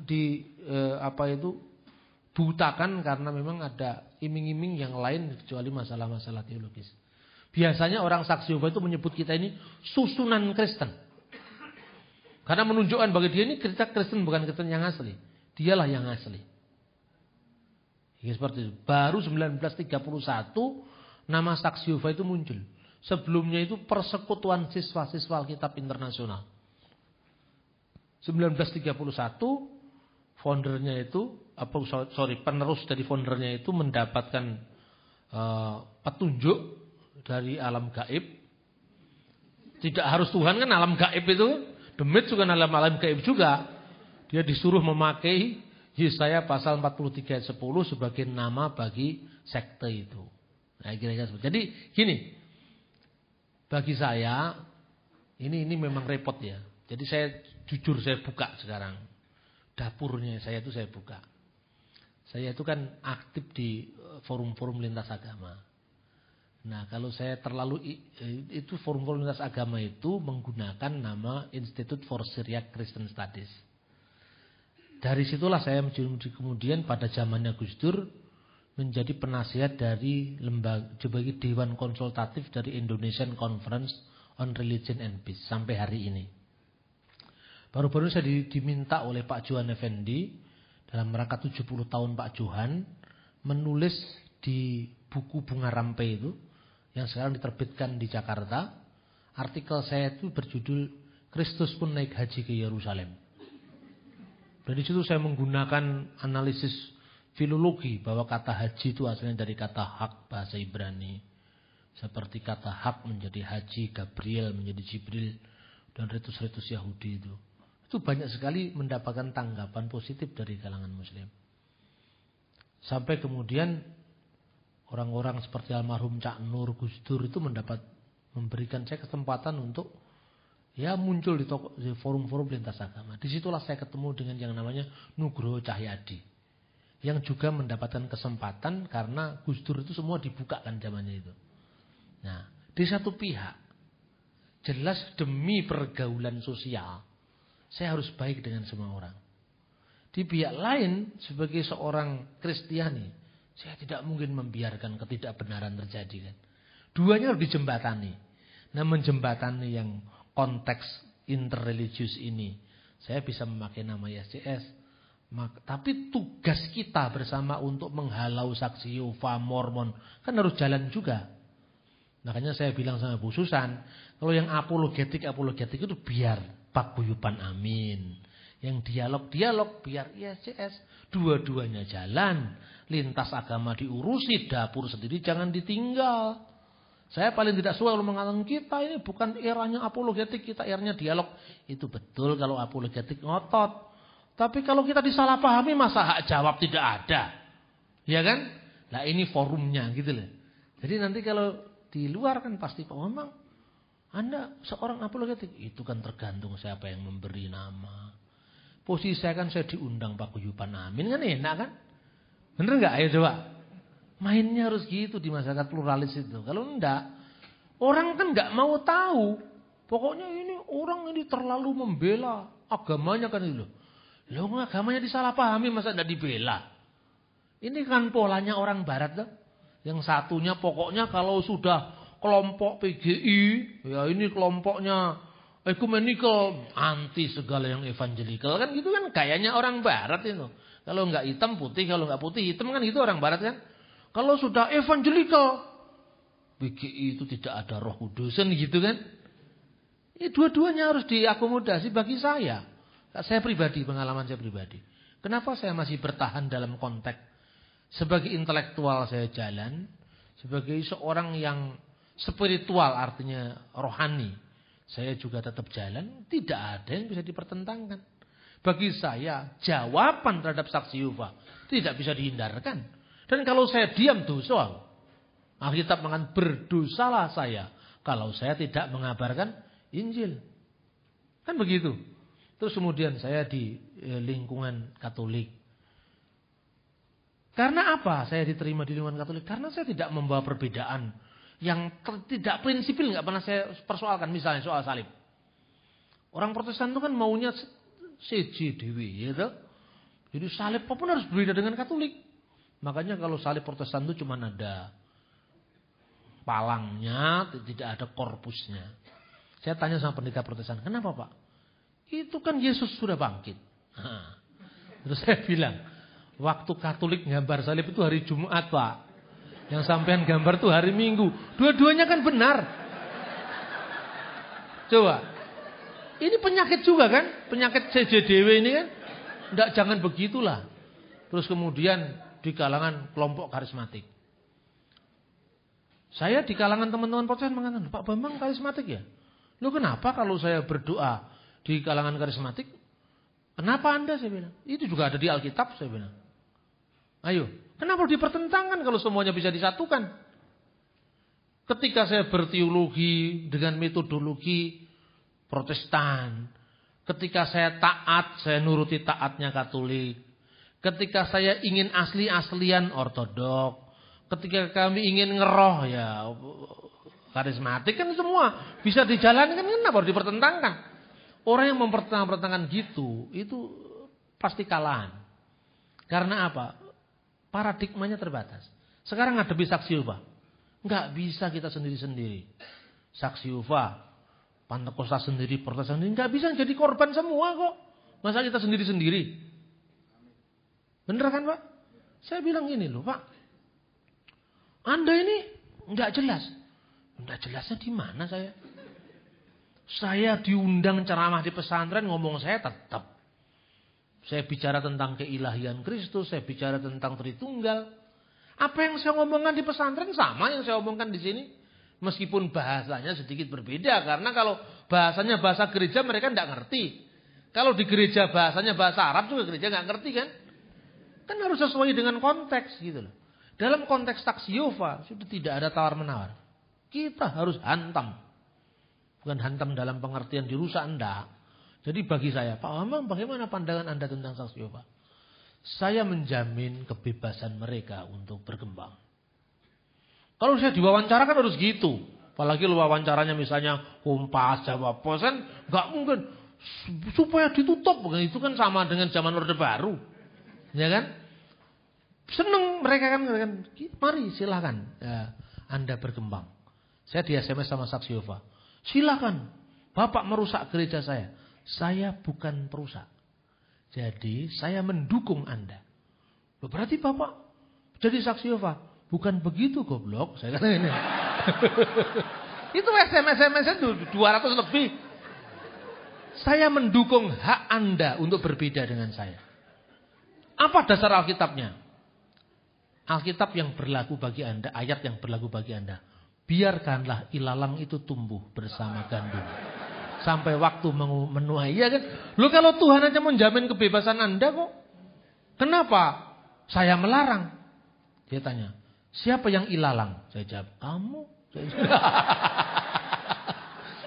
butakan karena memang ada iming-iming yang lain kecuali masalah-masalah teologis. Biasanya orang saksi Yehova itu menyebut kita ini susunan Kristen. Karena menunjukkan bagi dia ini kita Kristen bukan Kristen yang asli. Dialah yang asli. Ya, seperti itu. Baru 1931 nama saksi Yehova itu muncul. Sebelumnya itu persekutuan siswa-siswa Alkitab internasional. 1931 foundernya itu penerus dari foundernya itu mendapatkan petunjuk dari alam gaib. Tidak harus Tuhan kan alam gaib itu. Demit juga alam gaib juga. Dia disuruh memakai Yesaya pasal 43 ayat 10 sebagai nama bagi sekte itu. Nah, kira-kira seperti. Jadi gini. Bagi saya ini memang repot ya. Jadi saya jujur saya buka sekarang. Dapurnya saya buka. Saya itu kan aktif di forum-forum lintas agama. Nah kalau saya terlalu itu forum-forum lintas agama itu menggunakan nama Institute for Syriac Christian Studies. Dari situlah saya kemudian pada zamannya Gus Dur menjadi penasihat dari lembaga sebagai Dewan Konsultatif dari Indonesian Conference on Religion and Peace sampai hari ini. Baru-baru saya diminta oleh Pak Johan Effendi dalam rangka 70 tahun Pak Johan menulis di buku Bunga Rampe itu yang sekarang diterbitkan di Jakarta. Artikel saya itu berjudul Kristus pun naik haji ke Yerusalem. Dan di situ saya menggunakan analisis filologi bahwa kata haji itu asalnya dari kata hak bahasa Ibrani. Seperti kata hak menjadi haji, Gabriel menjadi Jibril, dan ritus-ritus Yahudi itu. Itu banyak sekali mendapatkan tanggapan positif dari kalangan Muslim. Sampai kemudian orang-orang seperti almarhum Cak Nur, Gus Dur itu memberikan saya kesempatan untuk ya muncul di forum-forum lintas agama. Disitulah saya ketemu dengan yang namanya Nugroho Cahyadi, yang juga mendapatkan kesempatan karena Gus Dur itu semua dibukakan zamannya itu. Nah, di satu pihak jelas demi pergaulan sosial saya harus baik dengan semua orang. Di pihak lain sebagai seorang Kristiani saya tidak mungkin membiarkan ketidakbenaran terjadi kan. Duanya harus dijembatani. Nah, menjembatani yang konteks interreligius ini saya bisa memakai nama YSCS. Tapi tugas kita bersama untuk menghalau saksi Yehova, Mormon kan harus jalan juga. Makanya saya bilang sama Bu Susan, kalau yang apologetik itu biar paguyuban amin. Yang dialog biar YSCS. Dua-duanya jalan. Lintas agama diurusi, dapur sendiri jangan ditinggal. Saya paling tidak suka kalau mengatakan kita ini bukan eranya apologetik, kita eranya dialog. Itu betul kalau apologetik ngotot. Tapi kalau kita disalahpahami masa hak jawab tidak ada. Ya kan? Nah ini forumnya gitu loh. Jadi nanti kalau di luar kan pasti kok memang Anda seorang apologetik. Itu kan tergantung siapa yang memberi nama. Posisi saya kan saya diundang paguyuban amin kan enak kan? Bener nggak? Ayo coba. Mainnya harus gitu di masyarakat pluralis itu. Kalau enggak, orang kan enggak mau tahu. Pokoknya ini orang ini terlalu membela agamanya kan itu. Loh agamanya disalahpahami masa enggak dibela? Ini kan polanya orang barat tuh. Yang satunya pokoknya kalau sudah kelompok PGI, ya ini kelompoknya ekumenikal, anti segala yang evangelikal kan gitu kan kayaknya orang barat itu. Kalau enggak hitam putih, kalau enggak putih hitam kan gitu orang barat kan. Kalau sudah evangelikal, PGI itu tidak ada Roh Kudusan gitu kan. Ini dua-duanya harus diakomodasi bagi saya. Saya pribadi, pengalaman saya pribadi. Kenapa saya masih bertahan dalam konteks sebagai intelektual saya jalan, sebagai seorang yang spiritual artinya rohani, saya juga tetap jalan, tidak ada yang bisa dipertentangkan. Bagi saya, jawaban terhadap saksi Yehova tidak bisa dihindarkan. Dan kalau saya diam dosa, Alkitab mengatakan berdosalah saya kalau saya tidak mengabarkan Injil. Kan begitu. Terus kemudian saya di lingkungan Katolik. Karena apa saya diterima di lingkungan Katolik? Karena saya tidak membawa perbedaan yang tidak prinsipil, nggak pernah saya persoalkan. Misalnya soal salib. Orang Protestan itu kan maunya CJDW, gitu. Jadi salib apapun harus berbeda dengan Katolik. Makanya kalau salib Protestan itu cuma ada palangnya, tidak ada korpusnya. Saya tanya sama pendeta Protestan, kenapa Pak? Itu kan Yesus sudah bangkit. Nah, terus saya bilang, waktu Katolik gambar salib itu hari Jumat Pak. Yang sampean gambar itu hari Minggu. Dua-duanya kan benar. Coba. Ini penyakit juga kan? Penyakit CJDW ini kan? Enggak, jangan begitulah. Terus kemudian di kalangan kelompok karismatik. Saya di kalangan teman-teman Protestan mengatakan, Pak Bambang karismatik ya? Loh kenapa kalau saya berdoa di kalangan karismatik? Kenapa Anda saya bilang? Itu juga ada di Alkitab saya bilang. Ayo, kenapa dipertentangkan kalau semuanya bisa disatukan? Ketika saya berteologi dengan metodologi Protestan, ketika saya taat, saya nuruti taatnya Katolik. Ketika saya ingin asli-aslian Ortodok, ketika kami ingin ngeroh ya karismatik kan semua bisa dijalankan, kenapa harus dipertentangkan? Orang yang mempertentangkan gitu itu pasti kalahan. Karena apa? Paradigmanya terbatas. Sekarang ngadepi saksi Yehova, nggak bisa kita sendiri-sendiri. Saksi Yehova, Pentakosta sendiri, Protestan sendiri, nggak bisa jadi korban semua kok. Masa kita sendiri-sendiri? Bener kan Pak? Saya bilang gini loh Pak, Anda ini nggak jelas. Nggak jelasnya di mana saya? Saya diundang ceramah di pesantren, ngomong saya tetap. Saya bicara tentang keilahian Kristus, saya bicara tentang Tritunggal. Apa yang saya ngomongkan di pesantren sama yang saya omongkan di sini. Meskipun bahasanya sedikit berbeda, karena kalau bahasanya bahasa gereja mereka nggak ngerti. Kalau di gereja bahasanya bahasa Arab juga gereja nggak ngerti kan? Kan harus sesuai dengan konteks gitu loh. Dalam konteks saksi Yehova sudah tidak ada tawar-menawar. Kita harus hantam. Bukan hantam dalam pengertian dirusak, enggak. Jadi bagi saya, Pak Bambang, bagaimana pandangan Anda tentang saksi Yehova? Saya menjamin kebebasan mereka untuk berkembang. Kalau saya diwawancara kan harus gitu. Apalagi lu wawancaranya misalnya Kompas, Jawa Pos kan nggak mungkin supaya ditutup. Itu kan sama dengan zaman Orde Baru. Ya kan? Seneng mereka kan. Mari silakan ya, Anda berkembang. Saya di SMS sama saksi Yehova. Silakan. Bapak merusak gereja saya. Saya bukan perusak. Jadi saya mendukung Anda. Berarti Bapak jadi saksi Yehova. Bukan begitu goblok. Saya kata ini. Itu SMS itu 200 lebih. Saya mendukung hak Anda untuk berbeda dengan saya. Apa dasar Alkitabnya? Alkitab yang berlaku bagi Anda, ayat yang berlaku bagi Anda. Biarkanlah ilalang itu tumbuh bersama gandum. Sampai waktu menuai. Ya kan? Lu kalau Tuhan aja menjamin kebebasan Anda kok. Kenapa saya melarang? Dia tanya. Siapa yang ilalang? Saya jawab, kamu.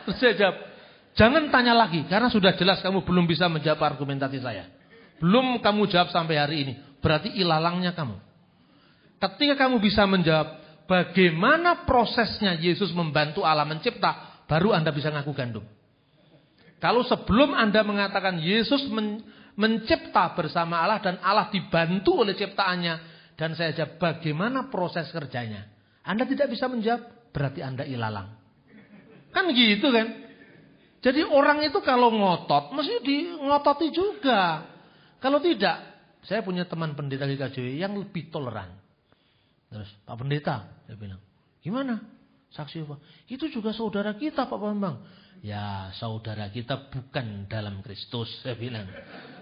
Terus saya jawab, jangan tanya lagi. Karena sudah jelas kamu belum bisa menjawab argumentasi saya. Belum kamu jawab sampai hari ini. Berarti ilalangnya kamu. Ketika kamu bisa menjawab, bagaimana prosesnya Yesus membantu Allah mencipta, baru Anda bisa ngaku gandum. Kalau sebelum Anda mengatakan Yesus mencipta bersama Allah dan Allah dibantu oleh ciptaannya, dan saya jawab bagaimana proses kerjanya, Anda tidak bisa menjawab, berarti Anda ilalang. Kan gitu kan? Jadi orang itu kalau ngotot, mesti ngototi juga. Kalau tidak, saya punya teman pendeta GKJW yang lebih toleran. Terus, Pak Pendeta, saya bilang, gimana? Saksi Yehova, itu juga saudara kita Pak Bambang. Ya, saudara kita bukan dalam Kristus, saya bilang.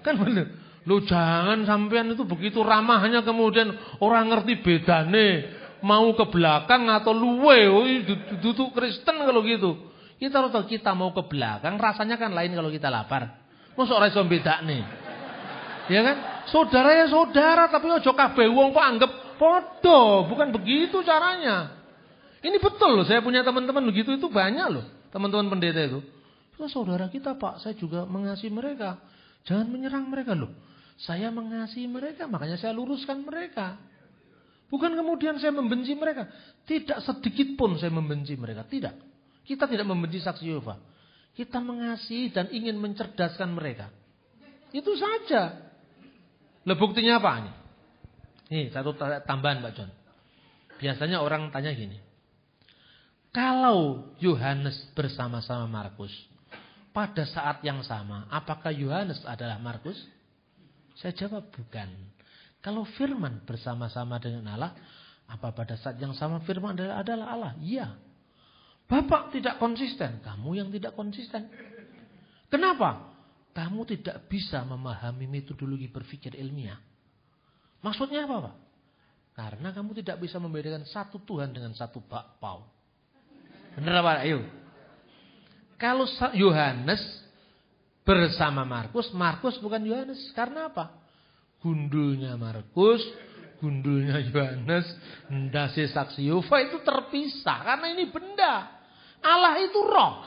Kan benar. Lu jangan sampean itu begitu ramahnya kemudian orang ngerti bedane mau ke belakang atau luwe duduk Kristen kalau gitu. Kita harus tahu kita mau ke belakang rasanya kan lain kalau kita lapar. Mosok ora iso bedakne. Ya kan? Saudara ya saudara tapi ojo kabeh wong kok anggap padha, bukan begitu caranya. Ini betul loh, saya punya teman-teman begitu itu banyak loh, teman-teman pendeta itu. Saudara kita Pak, saya juga mengasihi mereka. Jangan menyerang mereka loh. Saya mengasihi mereka, makanya saya luruskan mereka. Bukan kemudian saya membenci mereka. Tidak sedikit pun saya membenci mereka. Tidak. Kita tidak membenci saksi Yehova. Kita mengasihi dan ingin mencerdaskan mereka. Itu saja. Lah buktinya apa nih? Nih satu tambahan Pak John. Biasanya orang tanya gini. Kalau Yohanes bersama-sama Markus, pada saat yang sama, apakah Yohanes adalah Markus? Saya jawab bukan. Kalau firman bersama-sama dengan Allah, apa pada saat yang sama firman adalah Allah? Iya. Bapak tidak konsisten, kamu yang tidak konsisten. Kenapa? Kamu tidak bisa memahami metodologi berpikir ilmiah. Maksudnya apa Pak? Karena kamu tidak bisa membedakan satu Tuhan dengan satu bakpao. Benar Pak? Ayo. Kalau Yohanes bersama Markus, Markus bukan Yohanes. Karena apa? Gundulnya Markus, gundulnya Yohanes, ndase saksi Yehova itu terpisah. Karena ini benda. Allah itu roh.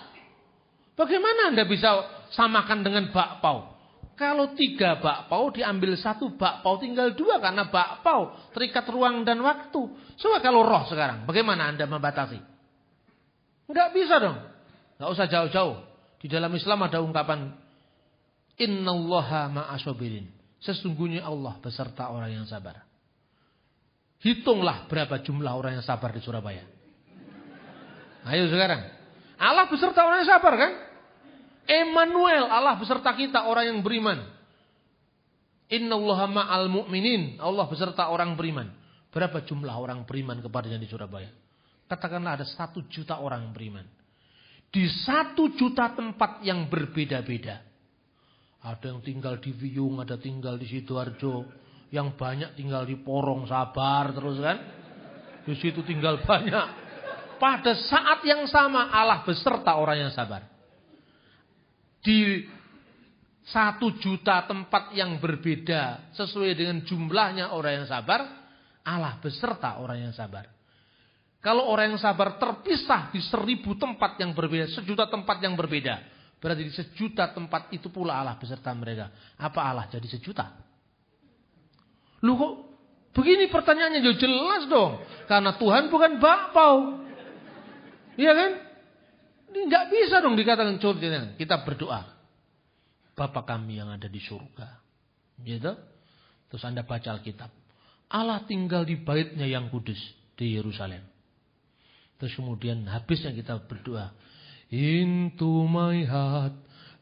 Bagaimana Anda bisa samakan dengan bakpao? Kalau 3 bakpao diambil 1 bakpao tinggal 2 karena bakpao terikat ruang dan waktu. Coba kalau roh sekarang, bagaimana Anda membatasi? Enggak bisa dong. Enggak usah jauh-jauh. Di dalam Islam ada ungkapan innallaha ma'asyabirin. Sesungguhnya Allah beserta orang yang sabar. Hitunglah berapa jumlah orang yang sabar di Surabaya. Ayo sekarang. Allah beserta orang yang sabar kan? Emmanuel, Allah beserta kita orang yang beriman. Innallaha ma'al mu'minin. Allah beserta orang beriman. Berapa jumlah orang beriman kepadanya di Surabaya? Katakanlah ada 1 juta orang beriman. Di 1 juta tempat yang berbeda-beda. Ada yang tinggal di Wiyung, ada tinggal di Sidoarjo, yang banyak tinggal di Porong, Sabar terus kan. Di situ tinggal banyak. Pada saat yang sama Allah beserta orang yang sabar. Di 1 1 juta tempat yang berbeda sesuai dengan jumlahnya orang yang sabar, Allah beserta orang yang sabar. Kalau orang yang sabar terpisah di 1000 tempat yang berbeda, 1 juta tempat yang berbeda, berarti di 1 juta tempat itu pula Allah beserta mereka. Apa Allah jadi 1 juta? Loh kok begini pertanyaannya? Ya jelas dong. Karena Tuhan bukan bakpao. Iya kan? Ini nggak bisa dong dikatakan contohnya. Kita berdoa. Bapa kami yang ada di surga. Gitu. Terus Anda baca Alkitab. Allah tinggal di baitnya yang kudus di Yerusalem. Terus kemudian habisnya kita berdoa. Into my heart,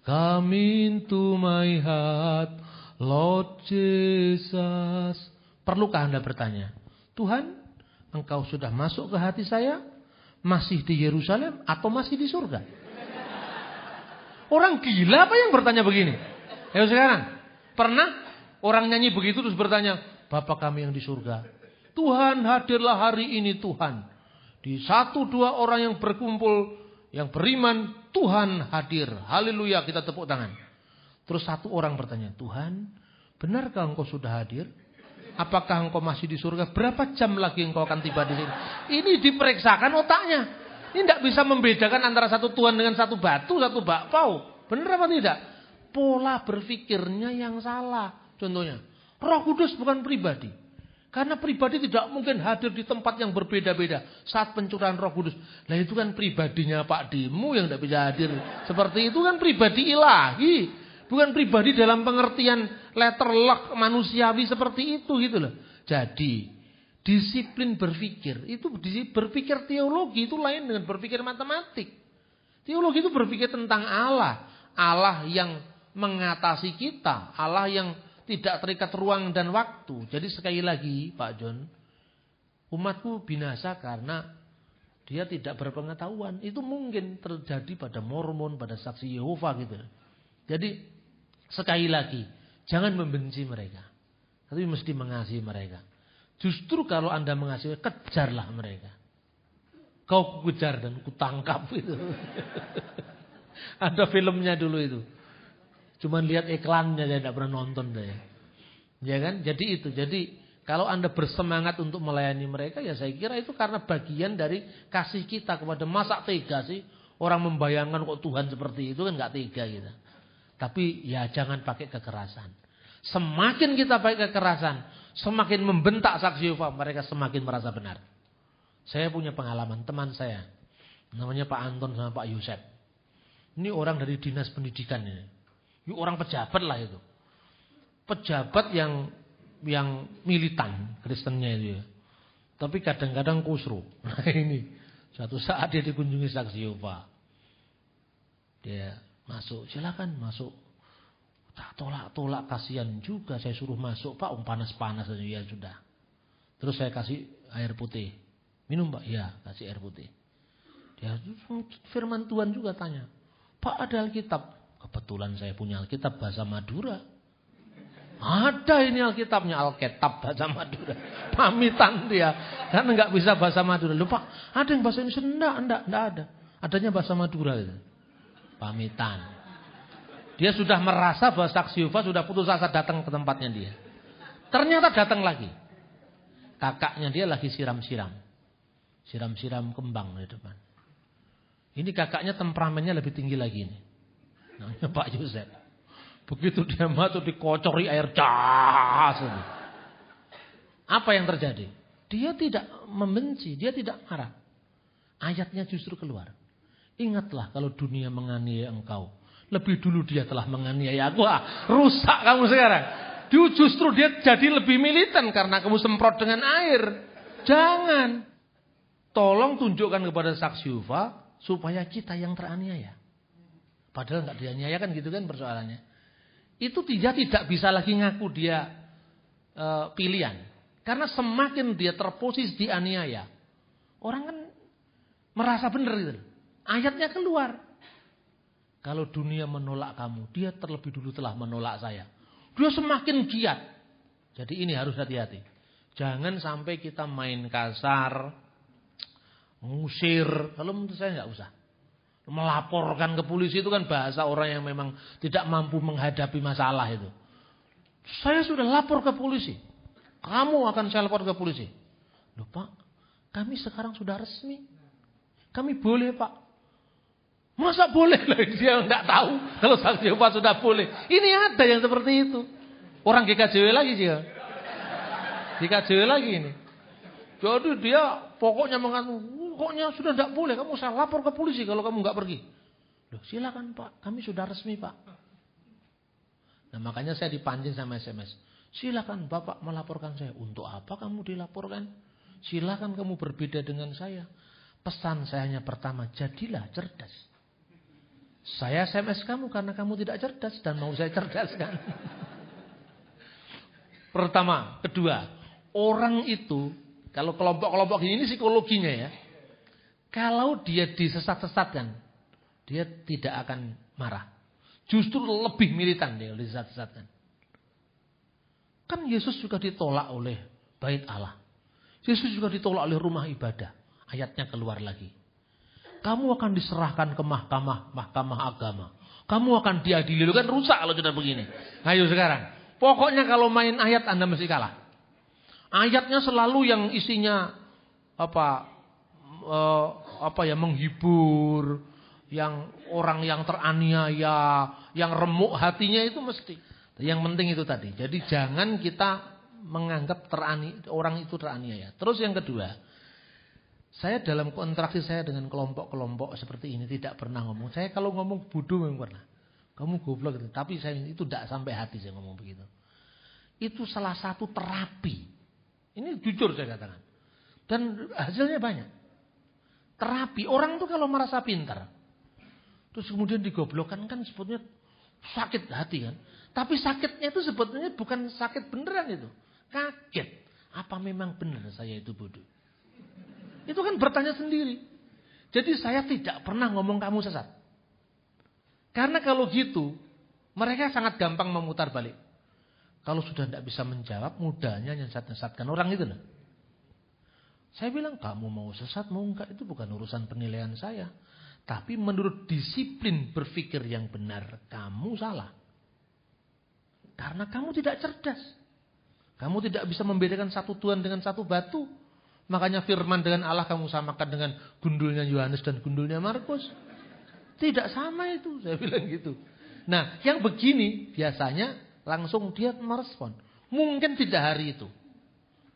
come into my heart, Lord Jesus. Perlukah Anda bertanya, Tuhan, Engkau sudah masuk ke hati saya? Masih di Yerusalem atau masih di surga? Orang gila apa yang bertanya begini? Ayo sekarang, pernah orang nyanyi begitu terus bertanya, Bapa kami yang di surga. Tuhan hadirlah hari ini Tuhan. Di 1-2 orang yang berkumpul, yang beriman, Tuhan hadir. Haleluya, kita tepuk tangan. Terus 1 orang bertanya, Tuhan, benarkah Engkau sudah hadir? Apakah Engkau masih di surga? Berapa jam lagi Engkau akan tiba di sini? Ini diperiksakan otaknya. Ini tidak bisa membedakan antara 1 Tuhan dengan 1 batu, 1 bakpao. Benar apa tidak? Pola berpikirnya yang salah. Contohnya, Roh Kudus bukan pribadi. Karena pribadi tidak mungkin hadir di tempat yang berbeda-beda saat pencurahan Roh Kudus. Lah itu kan pribadinya Pak Dimu yang tidak bisa hadir. Seperti itu kan pribadi ilahi. Bukan pribadi dalam pengertian letterlock manusiawi seperti itu gitu loh. Jadi disiplin berpikir itu berpikir teologi itu lain dengan berpikir matematik. Teologi itu berpikir tentang Allah, Allah yang mengatasi kita, Allah yang tidak terikat ruang dan waktu. Jadi sekali lagi Pak John, umatku binasa karena dia tidak berpengetahuan. Itu mungkin terjadi pada Mormon, pada saksi Yehova gitu. Jadi sekali lagi, jangan membenci mereka, tapi mesti mengasihi mereka. Justru kalau Anda mengasihi, kejarlah mereka. Kau kejar dan kutangkap itu. Ada filmnya dulu itu. Cuman lihat iklannya, saya tidak pernah nonton deh. Ya kan? Jadi itu. Jadi kalau Anda bersemangat untuk melayani mereka, ya saya kira itu karena bagian dari kasih kita kepada. Masa tega sih orang membayangkan kok Tuhan seperti itu, kan nggak tega kita. Tapi ya jangan pakai kekerasan. Semakin kita pakai kekerasan, semakin membentak saksi Yehova, mereka semakin merasa benar. Saya punya pengalaman, teman saya, namanya Pak Anton sama Pak Yosep. Ini orang dari dinas pendidikan ini. Ini orang pejabat lah itu. Pejabat yang militan Kristennya itu ya. Tapi kadang-kadang kusru. Nah ini, suatu saat dia dikunjungi saksi Yehova. Dia masuk, silakan masuk. Tak tolak-tolak, kasihan juga saya suruh masuk, Pak, panas-panas aja. Ya sudah. Terus saya kasih air putih. Minum Pak? Ya, kasih air putih. Dia firman Tuhan juga tanya, Pak ada Alkitab? Kebetulan saya punya Alkitab bahasa Madura. Ada ini Alkitabnya, Alkitab bahasa Madura. Pamitan dia, karena nggak bisa bahasa Madura. Loh Pak, ada yang bahasa Indonesia? Enggak ada. Adanya bahasa Madura gitu. Pamitan. Dia sudah merasa bahwa saksi Yehova sudah putus asa datang ke tempatnya dia. Ternyata datang lagi. Kakaknya dia lagi siram-siram. Siram-siram kembang di depan. Ini kakaknya temperamennya lebih tinggi lagi ini. Namanya Pak Yosep. Begitu dia masuk dikocori air cas. Apa yang terjadi? Dia tidak membenci, dia tidak marah. Ayatnya justru keluar. Ingatlah kalau dunia menganiaya engkau. Lebih dulu dia telah menganiaya aku. Rusak kamu sekarang. Justru dia jadi lebih militan karena kamu semprot dengan air. Jangan. Tolong tunjukkan kepada saksi Yehova supaya kita yang teraniaya. Padahal nggak dianiaya kan gitu kan persoalannya. Itu dia tidak bisa lagi ngaku dia pilihan. Karena semakin dia terposisi dianiaya, orang kan merasa benar gitu. Ayatnya keluar. Kalau dunia menolak kamu, dia terlebih dulu telah menolak saya. Dia semakin giat. Jadi ini harus hati-hati. Jangan sampai kita main kasar, ngusir. Kalau menurut saya nggak usah. Melaporkan ke polisi itu kan bahasa orang yang memang tidak mampu menghadapi masalah itu. Saya sudah lapor ke polisi. Kamu akan saya lapor ke polisi. Loh Pak, kami sekarang sudah resmi. Kami boleh Pak. Masa boleh lah, dia nggak tahu kalau saksi Yehova sudah boleh. Ini ada yang seperti itu. Orang GKJW lagi sih ya. GKJW lagi ini. Jadi dia pokoknya mengatakan, pokoknya sudah tidak boleh. Kamu saya lapor ke polisi kalau kamu nggak pergi. Loh silakan Pak, kami sudah resmi Pak. Nah makanya saya dipancing sama SMS. Silakan Bapak melaporkan saya. Untuk apa kamu dilaporkan? Silakan kamu berbeda dengan saya. Pesan saya hanya pertama, jadilah cerdas. Saya SMS kamu karena kamu tidak cerdas dan mau saya cerdaskan. Pertama, kedua, orang itu kalau kelompok-kelompok ini psikologinya ya. Kalau dia disesat-sesatkan, dia tidak akan marah. Justru lebih militan dia kalau disesat-sesatkan. Kan Yesus juga ditolak oleh bait Allah. Yesus juga ditolak oleh rumah ibadah. Ayatnya keluar lagi. Kamu akan diserahkan ke mahkamah agama. Kamu akan diadili. Kan rusak kalau sudah begini. Ayo sekarang. Pokoknya kalau main ayat Anda mesti kalah. Ayatnya selalu yang isinya menghibur, yang orang yang teraniaya, yang remuk hatinya itu mesti. Yang penting itu tadi. Jadi jangan kita menganggap orang itu teraniaya. Terus yang kedua, saya dalam interaksi saya dengan kelompok-kelompok seperti ini tidak pernah ngomong. Saya kalau ngomong bodoh memang pernah. Kamu goblok gitu. Tapi saya itu tidak sampai hati saya ngomong begitu. Itu salah satu terapi. Ini jujur saya katakan. Dan hasilnya banyak. Terapi. Orang tuh kalau merasa pintar. Terus kemudian digoblokkan kan sebetulnya sakit hati kan. Tapi sakitnya itu sebetulnya bukan sakit beneran itu. Kaget. Apa memang benar saya itu bodoh? Itu kan bertanya sendiri. Jadi saya tidak pernah ngomong kamu sesat. Karena kalau gitu, mereka sangat gampang memutar balik. Kalau sudah tidak bisa menjawab, mudahnya nyesat-nyesatkan orang itu loh. Saya bilang, kamu mau sesat, mau enggak, itu bukan urusan penilaian saya. Tapi menurut disiplin berpikir yang benar, kamu salah. Karena kamu tidak cerdas. Kamu tidak bisa membedakan satu Tuhan dengan satu batu. Makanya firman dengan Allah kamu samakan dengan gundulnya Yohanes dan gundulnya Markus. Tidak sama itu, saya bilang gitu. Nah, yang begini biasanya langsung dia merespon. Mungkin tidak hari itu.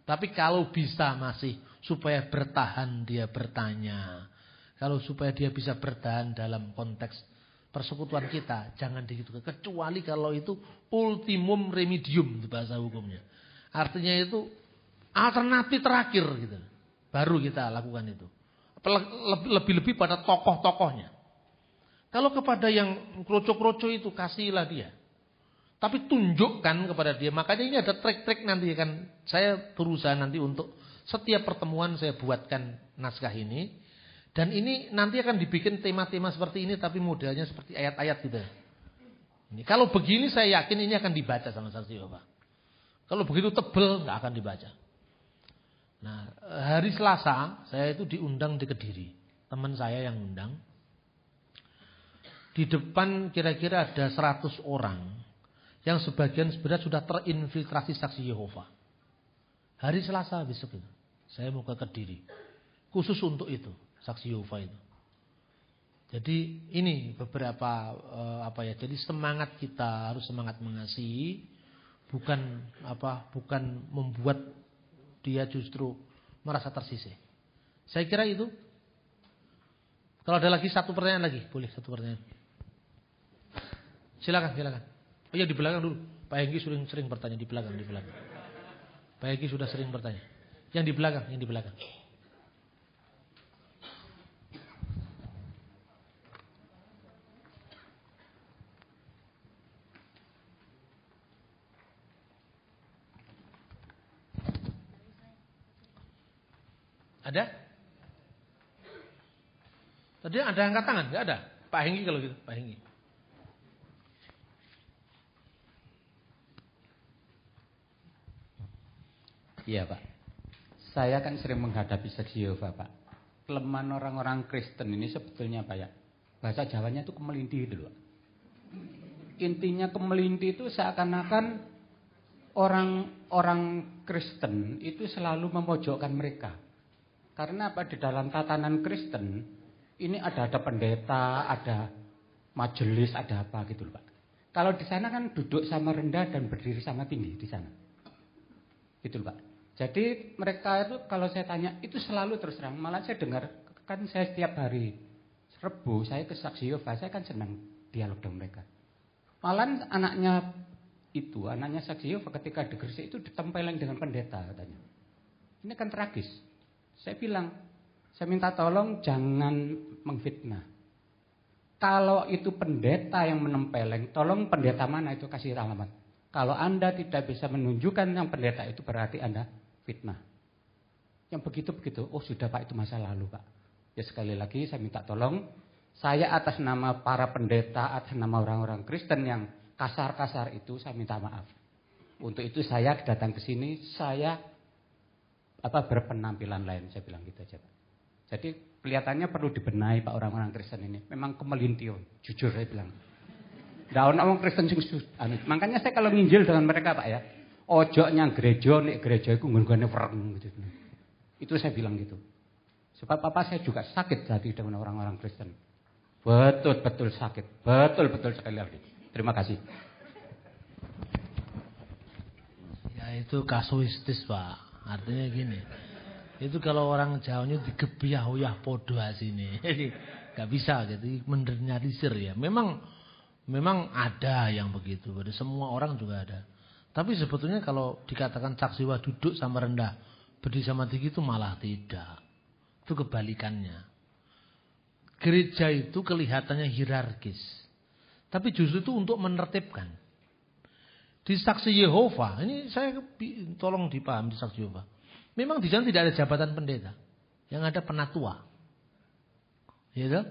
Tapi kalau bisa masih supaya bertahan dia bertanya. Kalau supaya dia bisa bertahan dalam konteks persekutuan kita, jangan begitu. Kecuali kalau itu ultimum remedium itu bahasa hukumnya. Artinya itu alternatif terakhir gitu. Baru kita lakukan itu. Lebih-lebih pada tokoh-tokohnya. Kalau kepada yang kroco-kroco itu kasihlah dia. Tapi tunjukkan kepada dia. Makanya ini ada trik-trik nanti kan. Saya berusaha nanti untuk setiap pertemuan saya buatkan naskah ini. Dan ini nanti akan dibikin tema-tema seperti ini. Tapi modelnya seperti ayat-ayat gitu. Ini, kalau begini saya yakin ini akan dibaca sama saksi Yehova. Kalau begitu tebel nggak akan dibaca. Nah, hari Selasa saya itu diundang di Kediri. Teman saya yang undang. Di depan kira-kira ada 100 orang. Yang sebagian sebenarnya sudah terinfiltrasi saksi Yehova. Hari Selasa besok itu. Saya mau ke Kediri. Khusus untuk itu. Saksi Yehova itu. Jadi ini beberapa jadi semangat kita harus semangat mengasihi. Bukan membuat dia justru merasa tersisih. Saya kira itu. Kalau ada lagi satu pertanyaan lagi. Boleh satu pertanyaan. Silakan. Oh iya di belakang dulu. Pak Hengki sering bertanya di belakang. Pak Hengki sudah sering bertanya. Yang di belakang. Ada? Tadi ada angkat tangan? Enggak ada. Pak Hengki kalau gitu, Pak Hengki. Iya Pak, saya kan sering menghadapi saksi Yehova Pak. Kelemahan orang-orang Kristen ini sebetulnya Pak ya, Bahasa Jawanya itu kemelinti itu loh. Intinya kemelinti itu seakan-akan orang Kristen itu selalu memojokkan mereka. Karena apa? Di dalam tatanan Kristen ini ada pendeta, ada majelis, ada apa gitu loh Pak. Kalau di sana kan duduk sama rendah dan berdiri sama tinggi di sana. Gitu loh Pak. Jadi mereka itu kalau saya tanya itu selalu terus terang. Malah saya dengar kan saya setiap hari Rebu saya ke Saksi Yehova, saya kan senang dialog dengan mereka. Malah anaknya Saksi Yehova ketika di Gresik itu ditempeleng dengan pendeta katanya. Ini kan tragis. Saya bilang, saya minta tolong jangan mengfitnah. Kalau itu pendeta yang menempeleng, tolong pendeta mana itu kasih alamat. Kalau Anda tidak bisa menunjukkan yang pendeta itu berarti Anda fitnah. Yang begitu-begitu, oh sudah Pak itu masa lalu Pak. Ya sekali lagi saya minta tolong, saya atas nama para pendeta, atas nama orang-orang Kristen yang kasar-kasar itu saya minta maaf. Untuk itu saya datang ke sini, saya berpenampilan lain, saya bilang gitu aja Pak. Jadi kelihatannya perlu dibenahi Pak orang-orang Kristen ini. Memang kemelintiun, jujur saya bilang. Daun orang Kristen sing makanya saya kalau nginjil dengan mereka Pak ya, ojo nyang gereja, nek gereja iku nggon-nggone wereng gitu. Itu saya bilang gitu. Sebab papa saya juga sakit hati dengan orang-orang Kristen. Betul-betul sakit. Betul-betul sekali lagi. Terima kasih. Ya itu kasuistis Pak. Artinya gini. Itu kalau orang Jawanya digebiah-uyah podo asine. Jadi gak bisa gitu mendernyalisir ya. Memang ada yang begitu. Pada semua orang juga ada. Tapi sebetulnya kalau dikatakan saksiwa duduk sama rendah, berdiri sama tinggi itu malah tidak. Itu kebalikannya. Gereja itu kelihatannya hierarkis. Tapi justru itu untuk menertibkan. Di Saksi Yehova, ini saya tolong dipahami di Saksi Yehova. Memang di sana tidak ada jabatan pendeta. Yang ada penatua. Ya,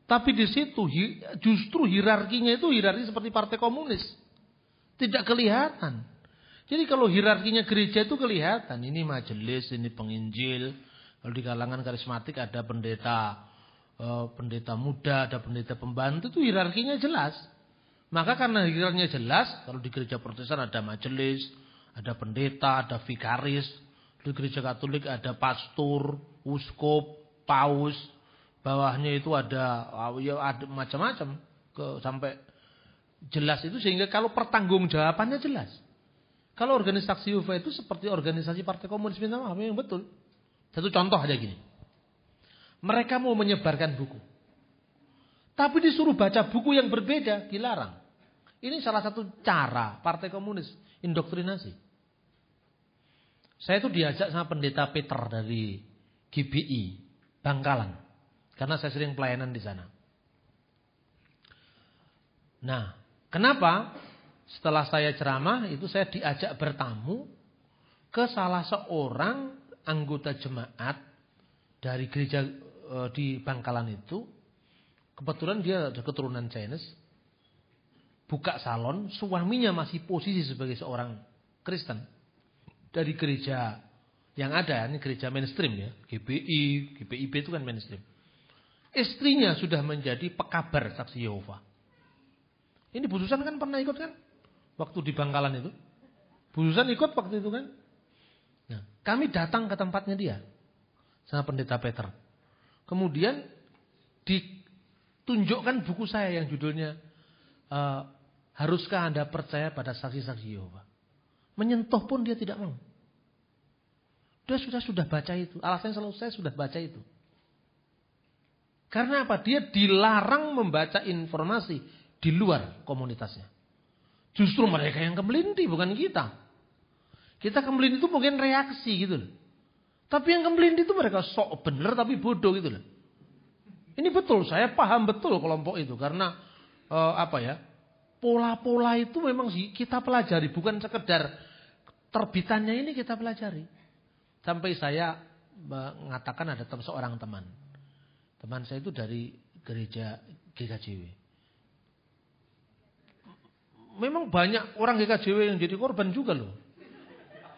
tapi di situ justru hierarkinya itu hierarki seperti partai komunis. Tidak kelihatan. Jadi kalau hierarkinya gereja itu kelihatan. Ini majelis, ini penginjil. Kalau di kalangan karismatik ada pendeta muda, ada pendeta pembantu, itu hierarkinya jelas. Maka karena hierarkinya jelas, kalau di gereja Protestan ada majelis, ada pendeta, ada vikaris. Di gereja Katolik ada pastor, uskup, paus. Bawahnya itu ada macam-macam sampai jelas itu sehingga kalau pertanggungjawabannya jelas. Kalau organisasi Yehova itu seperti organisasi partai komunis, minta maaf yang betul. Satu contoh aja gini. Mereka mau menyebarkan buku. Tapi disuruh baca buku yang berbeda, dilarang. Ini salah satu cara partai komunis, indoktrinasi. Saya itu diajak sama pendeta Peter dari GBI, Bangkalan. Karena saya sering pelayanan di sana. Nah, kenapa? Setelah saya ceramah, itu saya diajak bertamu ke salah seorang anggota jemaat dari gereja di Bangkalan itu. Kebetulan dia ada keturunan Chinese. Buka salon, suaminya masih posisi sebagai seorang Kristen. Dari gereja yang ada, ini gereja mainstream ya. GBI, GBIB itu kan mainstream. Istrinya sudah menjadi pekabar Saksi Yehova. Ini Bu Susan kan pernah ikut kan? Waktu di Bangkalan itu. Bu Susan ikut waktu itu kan? Nah, kami datang ke tempatnya dia. Sama pendeta Peter. Kemudian ditunjukkan buku saya yang judulnya Haruskah Anda Percaya Pada Saksi-Saksi Yehova? Menyentuh pun dia tidak mau. Dia sudah baca itu. Alasannya selalu saya sudah baca itu. Karena apa? Dia dilarang membaca informasi di luar komunitasnya. Justru mereka yang kemelinti, bukan kita. Kita kemelinti itu mungkin reaksi gitu loh. Tapi yang kemelinti itu mereka sok bener tapi bodoh gitu loh. Ini betul, saya paham betul kelompok itu. Karena pola-pola itu memang kita pelajari. Bukan sekedar terbitannya ini kita pelajari. Sampai saya mengatakan ada seorang teman. Teman saya itu dari gereja GKJW. Memang banyak orang GKJW yang jadi korban juga loh.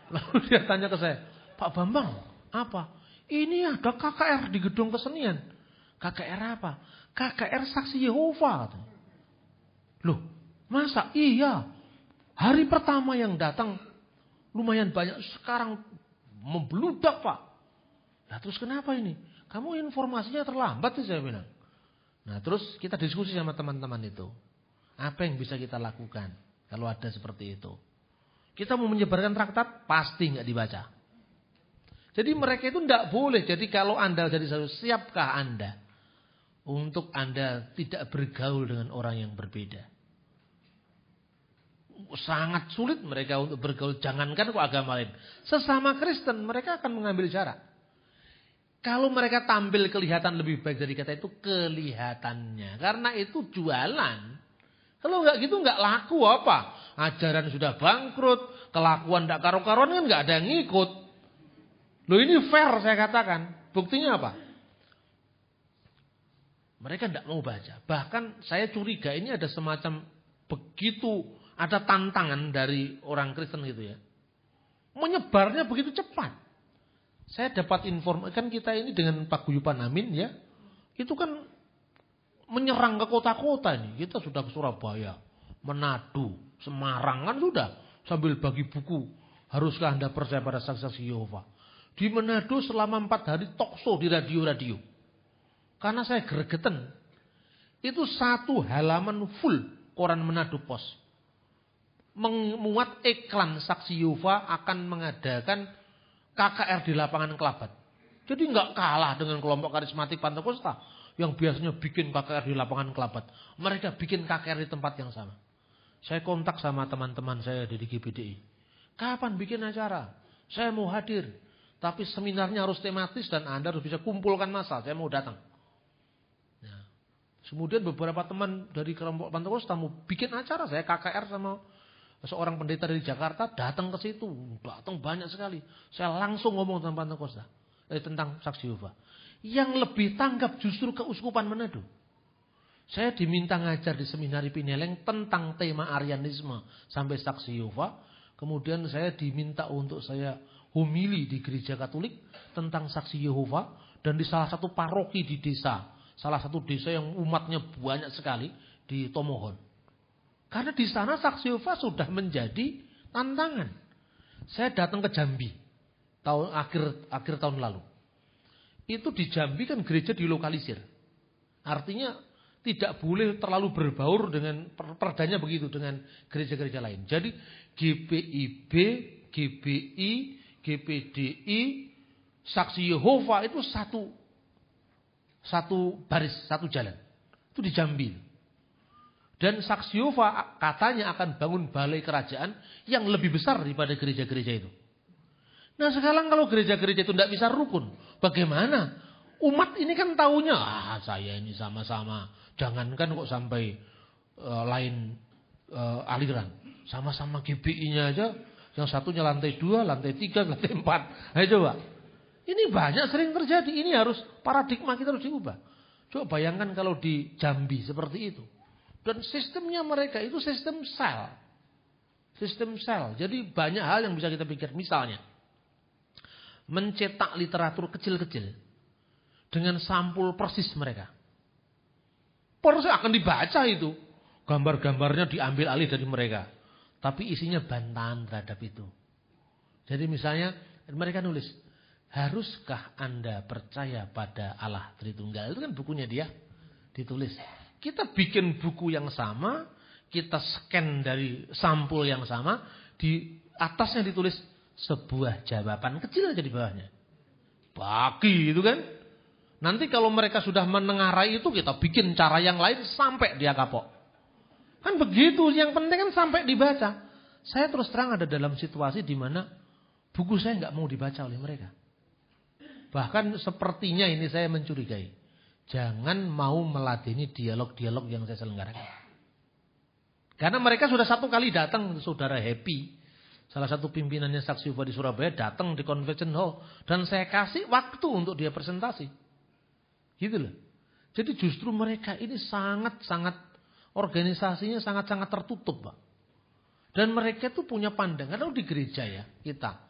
Lalu dia tanya ke saya, Pak Bambang, apa? Ini ada KKR di gedung kesenian. KKR apa? KKR Saksi Yehova. Loh, masa? Iya. Hari pertama yang datang lumayan banyak, sekarang membludak Pak. Nah terus kenapa ini? Kamu informasinya terlambat sih saya bilang. Nah terus kita diskusi sama teman-teman itu. Apa yang bisa kita lakukan kalau ada seperti itu? Kita mau menyebarkan traktat, pasti nggak dibaca. Jadi mereka itu tidak boleh. Jadi kalau Anda jadi satu, siapkah Anda untuk Anda tidak bergaul dengan orang yang berbeda? Sangat sulit mereka untuk bergaul. Jangankan kok agama lain. Sesama Kristen mereka akan mengambil jarak. Kalau mereka tampil kelihatan lebih baik dari kata itu kelihatannya. Karena itu jualan. Kalau nggak gitu nggak laku apa. Ajaran sudah bangkrut. Kelakuan tidak karu-karuan kan nggak ada yang ngikut. Loh ini fair saya katakan. Buktinya apa? Mereka tidak mau baca. Bahkan saya curiga ini ada semacam begitu. Ada tantangan dari orang Kristen gitu ya. Menyebarnya begitu cepat. Saya dapat informasi, kan kita ini dengan Paguyuban Amin ya. Itu kan menyerang ke kota-kota ini. Kita sudah ke Surabaya, Manado, Semarang kan sudah. Sambil bagi buku. Haruskah Anda percaya pada saksi-saksi Yehova? Di Manado selama 4 hari talkshow di radio-radio. Karena saya gregetan. Itu 1 halaman full koran Manado Post. Memuat iklan Saksi Yehova akan mengadakan KKR di lapangan Kelabat. Jadi nggak kalah dengan kelompok karismatik Pantekosta yang biasanya bikin KKR di lapangan Kelabat. Mereka bikin KKR di tempat yang sama. Saya kontak sama teman-teman saya di GBDI. Kapan bikin acara? Saya mau hadir. Tapi seminarnya harus tematis dan Anda harus bisa kumpulkan massa. Saya mau datang. Nah, kemudian beberapa teman dari kelompok Pantekosta mau bikin acara. Saya KKR sama seorang pendeta dari Jakarta datang ke situ, datang banyak sekali. Saya langsung ngomong tentang Pantekosta, tentang Saksi Yehova. Yang lebih tanggap justru Keuskupan Manado. Saya diminta ngajar di Seminari Pineleng tentang tema Arianisme sampai Saksi Yehova. Kemudian saya diminta untuk saya homili di Gereja Katolik tentang Saksi Yehova dan di salah satu paroki di desa, salah satu desa yang umatnya banyak sekali di Tomohon. Karena di sana Saksi Yehova sudah menjadi tantangan. Saya datang ke Jambi akhir tahun lalu. Itu di Jambi kan gereja dilokalisir. Artinya tidak boleh terlalu berbaur dengan perdanya begitu dengan gereja-gereja lain. Jadi GPIB, GBI, GPDI, Saksi Yehova itu satu baris, satu jalan. Itu di Jambi. Dan Saksi Yehova katanya akan bangun balai kerajaan yang lebih besar daripada gereja-gereja itu. Nah sekarang kalau gereja-gereja itu tidak bisa rukun, bagaimana? Umat ini kan taunya, saya ini sama-sama. Jangankan kok sampai lain aliran. Sama-sama GBI-nya aja, yang satunya lantai 2, lantai 3, lantai 4. Ayo coba. Ini banyak sering terjadi, ini harus paradigma kita harus diubah. Coba bayangkan kalau di Jambi seperti itu. Dan sistemnya mereka itu sistem sel. Sistem sel. Jadi banyak hal yang bisa kita pikir. Misalnya, mencetak literatur kecil-kecil. Dengan sampul persis mereka. Persis akan dibaca itu. Gambar-gambarnya diambil alih dari mereka. Tapi isinya bantahan terhadap itu. Jadi misalnya, mereka nulis, haruskah Anda percaya pada Allah Tritunggal? Itu kan bukunya dia. Ditulis. Kita bikin buku yang sama, kita scan dari sampul yang sama, di atasnya ditulis sebuah jawaban kecil aja di bawahnya. Bagi itu kan. Nanti kalau mereka sudah menengarai itu, kita bikin cara yang lain sampai dia kapok. Kan begitu, yang penting kan sampai dibaca. Saya terus terang ada dalam situasi di mana buku saya nggak mau dibaca oleh mereka. Bahkan sepertinya ini saya mencurigai. Jangan mau meladeni dialog-dialog yang saya selenggarakan. Karena mereka sudah 1 kali datang, saudara Happy, salah satu pimpinannya Saksi Yehova di Surabaya, datang di Convention Hall. Dan saya kasih waktu untuk dia presentasi. Gitu loh. Jadi justru mereka ini sangat-sangat, organisasinya sangat-sangat tertutup Pak. Dan mereka itu punya pandangan, kalau di gereja ya, kita.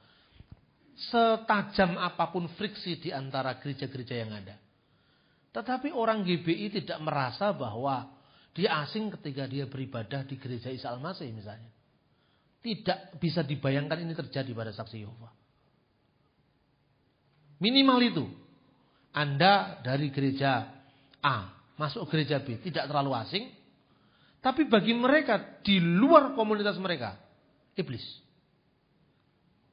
Setajam apapun friksi di antara gereja-gereja yang ada. Tetapi orang GBI tidak merasa bahwa dia asing ketika dia beribadah di gereja Isa Al-Masih misalnya. Tidak bisa dibayangkan ini terjadi pada saksi Yehova. Minimal itu. Anda dari gereja A masuk gereja B tidak terlalu asing. Tapi bagi mereka di luar komunitas mereka, iblis.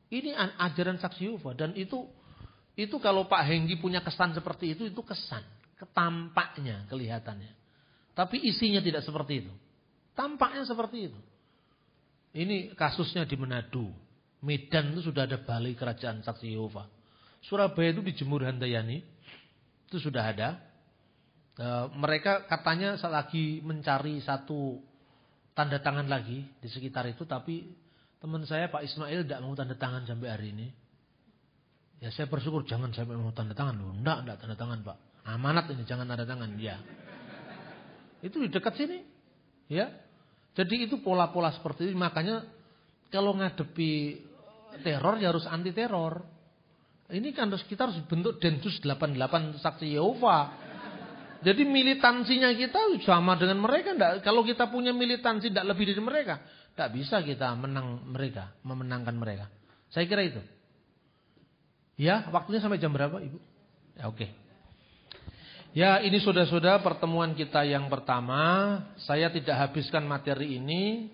Ini ajaran saksi Yehova. Dan itu kalau Pak Hengki punya kesan seperti itu kesan. Ketampaknya, kelihatannya. Tapi isinya tidak seperti itu. Tampaknya seperti itu. Ini kasusnya di Manado. Medan itu sudah ada balai kerajaan saksi Yehova. Surabaya itu di Jemur Handayani. Itu sudah ada. Mereka katanya lagi mencari satu tanda tangan lagi di sekitar itu. Tapi teman saya Pak Ismail tidak mau tanda tangan sampai hari ini. Ya saya bersyukur jangan sampai mau tanda tangan. Loh. Enggak tanda tangan Pak. Amanat ini jangan tanda tangan. Ya. Itu di dekat sini. Ya. Jadi itu pola-pola seperti ini. Makanya kalau ngadepi teror ya harus anti teror. Ini kan kita harus bentuk Densus 88 saksi Yehova. Jadi militansinya kita sama dengan mereka. Kalau kita punya militansi tidak lebih dari mereka, tidak bisa kita memenangkan mereka. Saya kira itu. Ya, waktunya sampai jam berapa, Ibu? Ya, oke. Ya, ini saudara-saudara pertemuan kita yang pertama. Saya tidak habiskan materi ini.